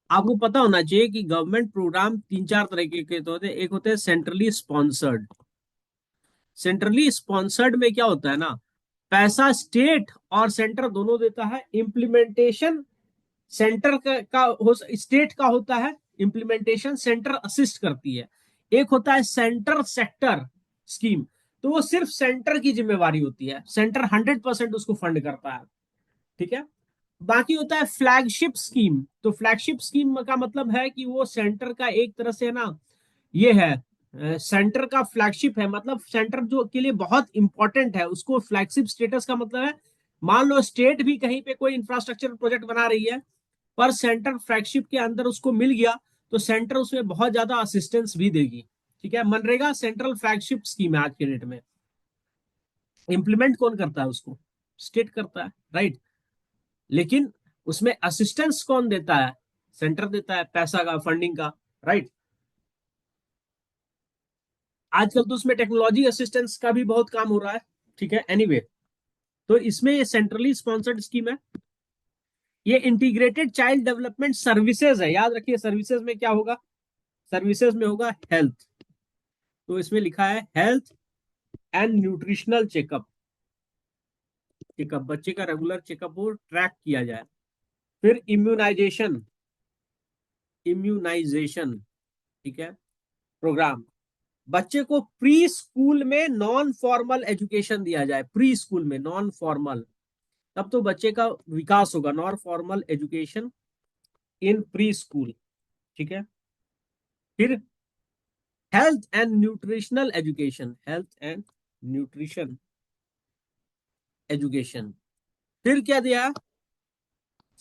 आपको पता होना चाहिए कि गवर्नमेंट प्रोग्राम तीन चार तरह के तो होते हैं। एक होते हैं सेंट्रली स्पॉन्सर्ड। सेंट्रली स्पॉन्सर्ड में क्या होता है ना, पैसा स्टेट और सेंटर दोनों देता है, इम्प्लीमेंटेशन सेंटर स्टेट का होता है, इम्प्लीमेंटेशन सेंटर असिस्ट करती है। एक होता है सेंटर सेक्टर स्कीम, तो वो सिर्फ सेंटर की जिम्मेवारी होती है, सेंटर 100% उसको फंड करता है। ठीक है, बाकी होता है फ्लैगशिप स्कीम। तो फ्लैगशिप स्कीम का मतलब है कि वो सेंटर का एक तरह से ना, ये है सेंटर का फ्लैगशिप है, मतलब सेंटर जो के लिए बहुत इंपॉर्टेंट है, उसको फ्लैगशिप स्टेटस का मतलब है, मान लो स्टेट भी कहीं पे कोई इंफ्रास्ट्रक्चर प्रोजेक्ट बना रही है, पर सेंटर फ्लैगशिप के अंदर उसको मिल गया, तो सेंटर उसमें बहुत ज्यादा असिस्टेंस भी देगी। ठीक है, मनरेगा सेंट्रल फ्लैगशिप स्कीम है आज के डेट में। इंप्लीमेंट कौन करता है उसको, स्टेट करता है, राइट। लेकिन उसमें असिस्टेंस कौन देता है, सेंटर देता है, पैसा का, फंडिंग का, राइट। आजकल तो उसमें टेक्नोलॉजी असिस्टेंस का भी बहुत काम हो रहा है। ठीक है, एनीवे तो इसमें ये सेंट्रली स्पॉन्सर्ड स्कीम है। ये इंटीग्रेटेड चाइल्ड डेवलपमेंट सर्विसेज है, याद रखिए सर्विसेज में क्या होगा, सर्विसेज में होगा हेल्थ। तो इसमें लिखा है health and nutritional checkup, checkup बच्चे का रेगुलर चेकअप हो, ट्रैक किया जाए। फिर इम्यूनाइजेशन, इम्यूनाइजेशन, ठीक है, प्रोग्राम, बच्चे को प्री स्कूल में नॉन फॉर्मल एजुकेशन दिया जाए, प्री स्कूल में नॉन फॉर्मल, तब तो बच्चे का विकास होगा, non formal education in pre school. ठीक है, फिर health and nutritional education, health and nutrition education. फिर क्या दिया,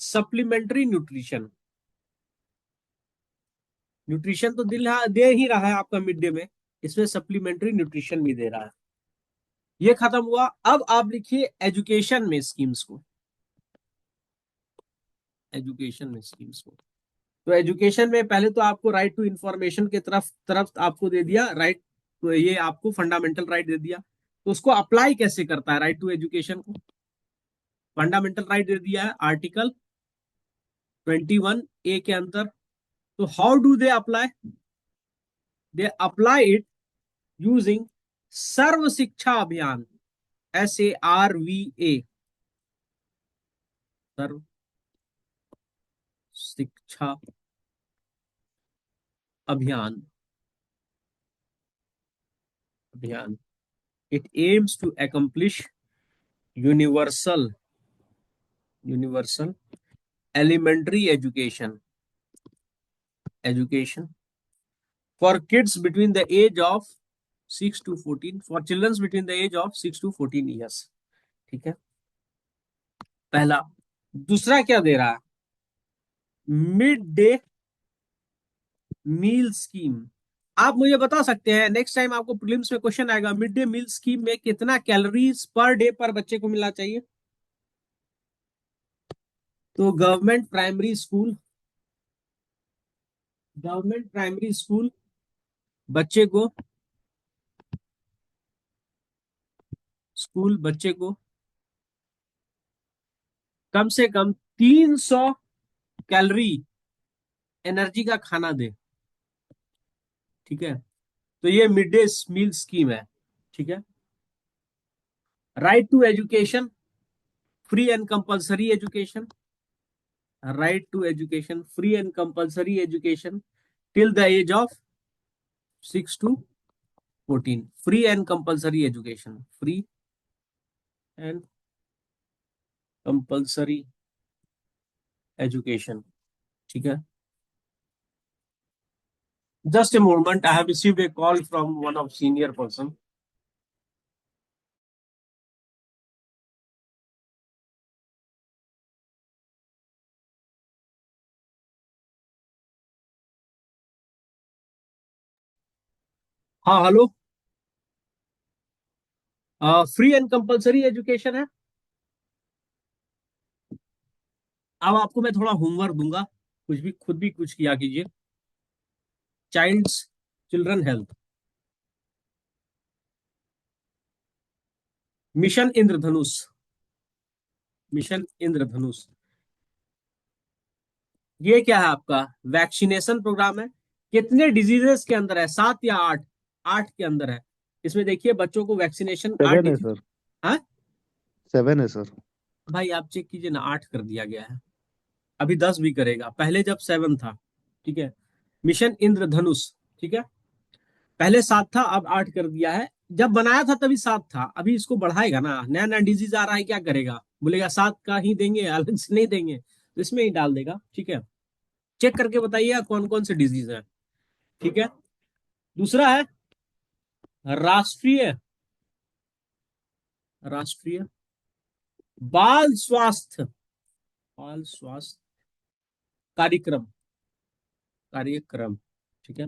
सप्लीमेंट्री न्यूट्रिशन, न्यूट्रिशन तो दे ही रहा है आपका मिड डे में, इसमें सप्लीमेंट्री न्यूट्रिशन भी दे रहा है। ये खत्म हुआ, अब आप लिखिए एजुकेशन में स्कीम्स को, एजुकेशन में स्कीम्स को। तो एजुकेशन में पहले तो आपको राइट टू इंफॉर्मेशन के तरफ तरफ आपको दे दिया राइट, तो ये आपको फंडामेंटल राइट दे दिया। तो उसको अप्लाई कैसे करता है राइट टू एजुकेशन को, फंडामेंटल राइट दे दिया है आर्टिकल 21A के अंदर। तो how do they apply, they apply it using Sarva Shiksha Abhiyan, SARVA, सर्व शिक्षा अभियान, अभियान। It aims to accomplish universal, universal elementary education, education for kids between the age of 6 to 14, for children between the age of 6 to 14 years। ठीक है, पहला। दूसरा क्या दे रहा है, mid day meal scheme. आप मुझे बता सकते हैं, नेक्स्ट टाइम आपको प्रीलिम्स में क्वेश्चन आएगा, मिड डे मील स्कीम में कितना कैलोरीज पर डे पर बच्चे को मिलना चाहिए। तो government primary school, government primary school बच्चे को, स्कूल बच्चे को कम से कम 300 कैलोरी एनर्जी का खाना दे। ठीक है, तो ये मिड डे मील स्कीम है। ठीक है, right to education, free and compulsory education, right to education, free and compulsory education till the age of 6 to 14, free and compulsory education, free and compulsory education. ठीक है, just a moment, I have received a call from one of senior person। हाँ hello. Free and compulsory education है। अब आपको मैं थोड़ा homework दूंगा, कुछ भी खुद भी कुछ किया कीजिए। चाइल्ड्स चिल्ड्रन हेल्थ, मिशन इंद्रधनुष। मिशन इंद्रधनुष ये क्या है आपका? वैक्सीनेशन प्रोग्राम है। कितने डिजीजेस के अंदर है? 7 या 8? 8 के अंदर है। इसमें देखिए बच्चों को वैक्सीनेशन 8 7 है डिजीज। सर। हाँ 7 है सर। भाई आप चेक कीजिए ना, 8 कर दिया गया है। अभी 10 भी करेगा, पहले जब 7 था। ठीक है। मिशन इंद्रधनुष। ठीक है। पहले 7 था, अब 8 कर दिया है। जब बनाया था तभी 7 था, अभी इसको बढ़ाएगा ना, नया नया डिजीज आ रहा है, क्या करेगा? बोलेगा 7 का ही देंगे, अलग से नहीं देंगे, तो इसमें ही डाल देगा। ठीक है। चेक करके बताइए कौन कौन से डिजीज है। ठीक है। दूसरा है राष्ट्रीय राष्ट्रीय बाल स्वास्थ्य बाल स्वास्थ्य कार्यक्रम कार्यक्रम। ठीक है।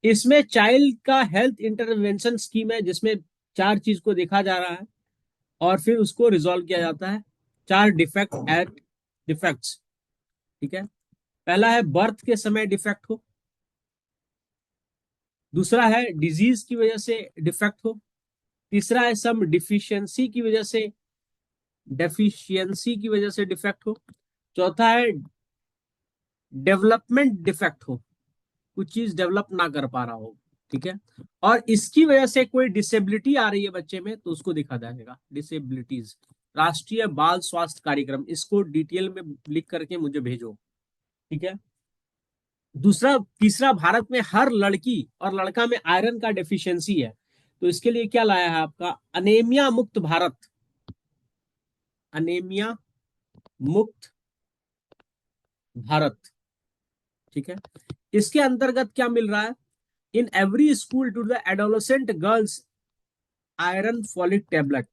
इसमें चाइल्ड का हेल्थ इंटरवेंशन स्कीम है, जिसमें 4 चीज को देखा जा रहा है और फिर उसको रिजॉल्व किया जाता है। 4 डिफेक्ट्स। ठीक है। पहला है बर्थ के समय डिफेक्ट हो। दूसरा है डिजीज की वजह से डिफेक्ट हो। तीसरा है सम डेफिशिएंसी की वजह से डिफेक्ट हो। चौथा है डेवलपमेंट डिफेक्ट हो, कुछ चीज डेवलप ना कर पा रहा हो। ठीक है। और इसकी वजह से कोई डिसेबिलिटी आ रही है बच्चे में, तो उसको देखा जाएगा, डिसेबिलिटीज। राष्ट्रीय बाल स्वास्थ्य कार्यक्रम, इसको डिटेल में लिख करके मुझे भेजो। ठीक है। दूसरा तीसरा, भारत में हर लड़की और लड़का में आयरन का डेफिशिएंसी है, तो इसके लिए क्या लाया है आपका? अनेमिया मुक्त भारत। अनेमिया मुक्त भारत। ठीक है। इसके अंतर्गत क्या मिल रहा है? In every school to the adolescent girls iron folic tablet.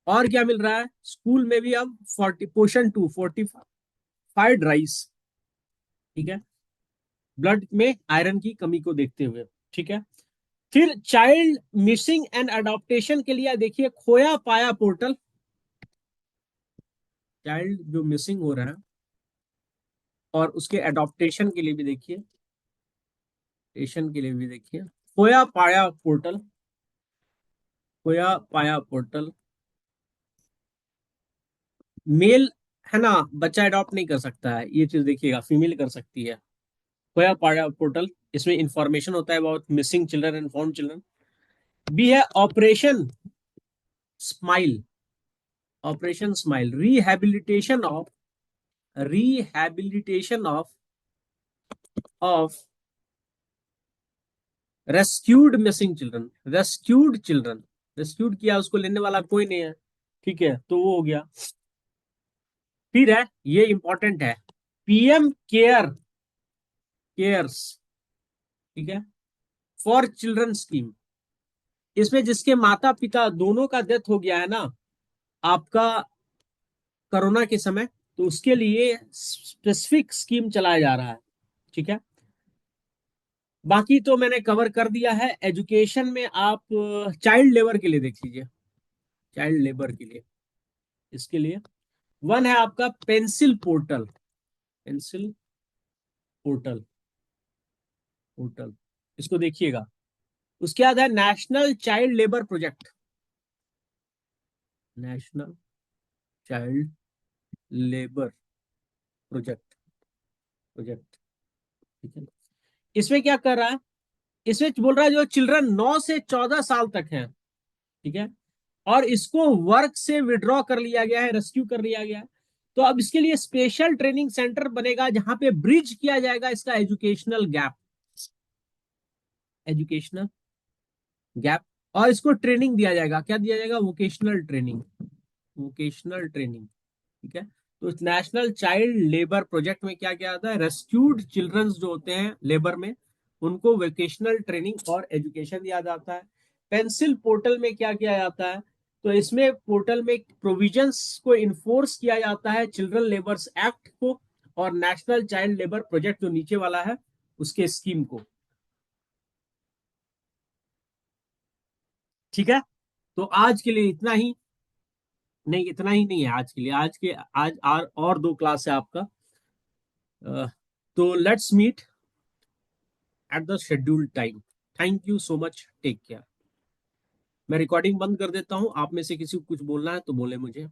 और क्या मिल रहा है स्कूल में भी? अब 40 पोषण 2 फोर्टिफाइड राइस। ठीक है। ब्लड में आयरन की कमी को देखते हुए। ठीक है। फिर चाइल्ड मिसिंग एंड अडॉप्टेशन के लिए देखिए खोया पाया पोर्टल। चाइल्ड जो मिसिंग हो रहा है और उसके अडॉप्टेशन के लिए भी देखिए, टेशन के लिए भी देखिए खोया पाया पोर्टल। खोया पाया पोर्टल मेल है ना, बच्चा अडॉप्ट नहीं कर सकता है, ये चीज देखिएगा, फीमेल कर सकती है। खोया पाया पोर्टल, इसमें इंफॉर्मेशन होता है about missing children and found children. B है smile operation smile, rehabilitation of rescued children. Rescued किया, उसको लेने वाला कोई नहीं है। ठीक है, तो वो हो गया। फिर है, ये इंपॉर्टेंट है, पीएम केयर्स। ठीक है। For children scheme. इसमें जिसके माता पिता दोनों का डेथ हो गया है ना आपका, कोरोना के समय, तो उसके लिए स्पेसिफिक स्कीम चलाया जा रहा है। ठीक है। बाकी तो मैंने कवर कर दिया है। एजुकेशन में आप चाइल्ड लेबर के लिए देख लीजिए। चाइल्ड लेबर के लिए, इसके लिए वन है आपका पेंसिल पोर्टल पोर्टल, इसको देखिएगा। उसके बाद है national child labour project. National child labour project project. ठीक है। इसमें क्या कर रहा है? इसमें बोल रहा है जो चिल्ड्रन 9 से 14 साल तक है। ठीक है। और इसको वर्क से विड्रॉ कर लिया गया है, रेस्क्यू कर लिया गया है। तो अब इसके लिए स्पेशल ट्रेनिंग सेंटर बनेगा, जहां पे ब्रिज किया जाएगा इसका एजुकेशनल गैप। और इसको ट्रेनिंग दिया जाएगा, क्या दिया जाएगा? Vocational training. ठीक है। तो नेशनल चाइल्ड लेबर प्रोजेक्ट में क्या क्या आता है? रेस्क्यूड चिल्ड्रंस जो होते हैं लेबर में, उनको वोकेशनल ट्रेनिंग और एजुकेशन दिया जाता है। पेंसिल पोर्टल में क्या किया जाता है? तो इसमें पोर्टल में प्रोविजंस को इन्फोर्स किया जाता है, चिल्ड्रन लेबर्स एक्ट को और नेशनल चाइल्ड लेबर प्रोजेक्ट जो नीचे वाला है उसके स्कीम को। ठीक है, तो आज के लिए इतना ही। नहीं, इतना ही नहीं है आज के लिए, आज और दो क्लास है आपका। अ, तो let's meet at the scheduled time. Thank you so much, take care. मैं रिकॉर्डिंग बंद कर देता हूँ, आप में से किसी को कुछ बोलना है तो बोले मुझे।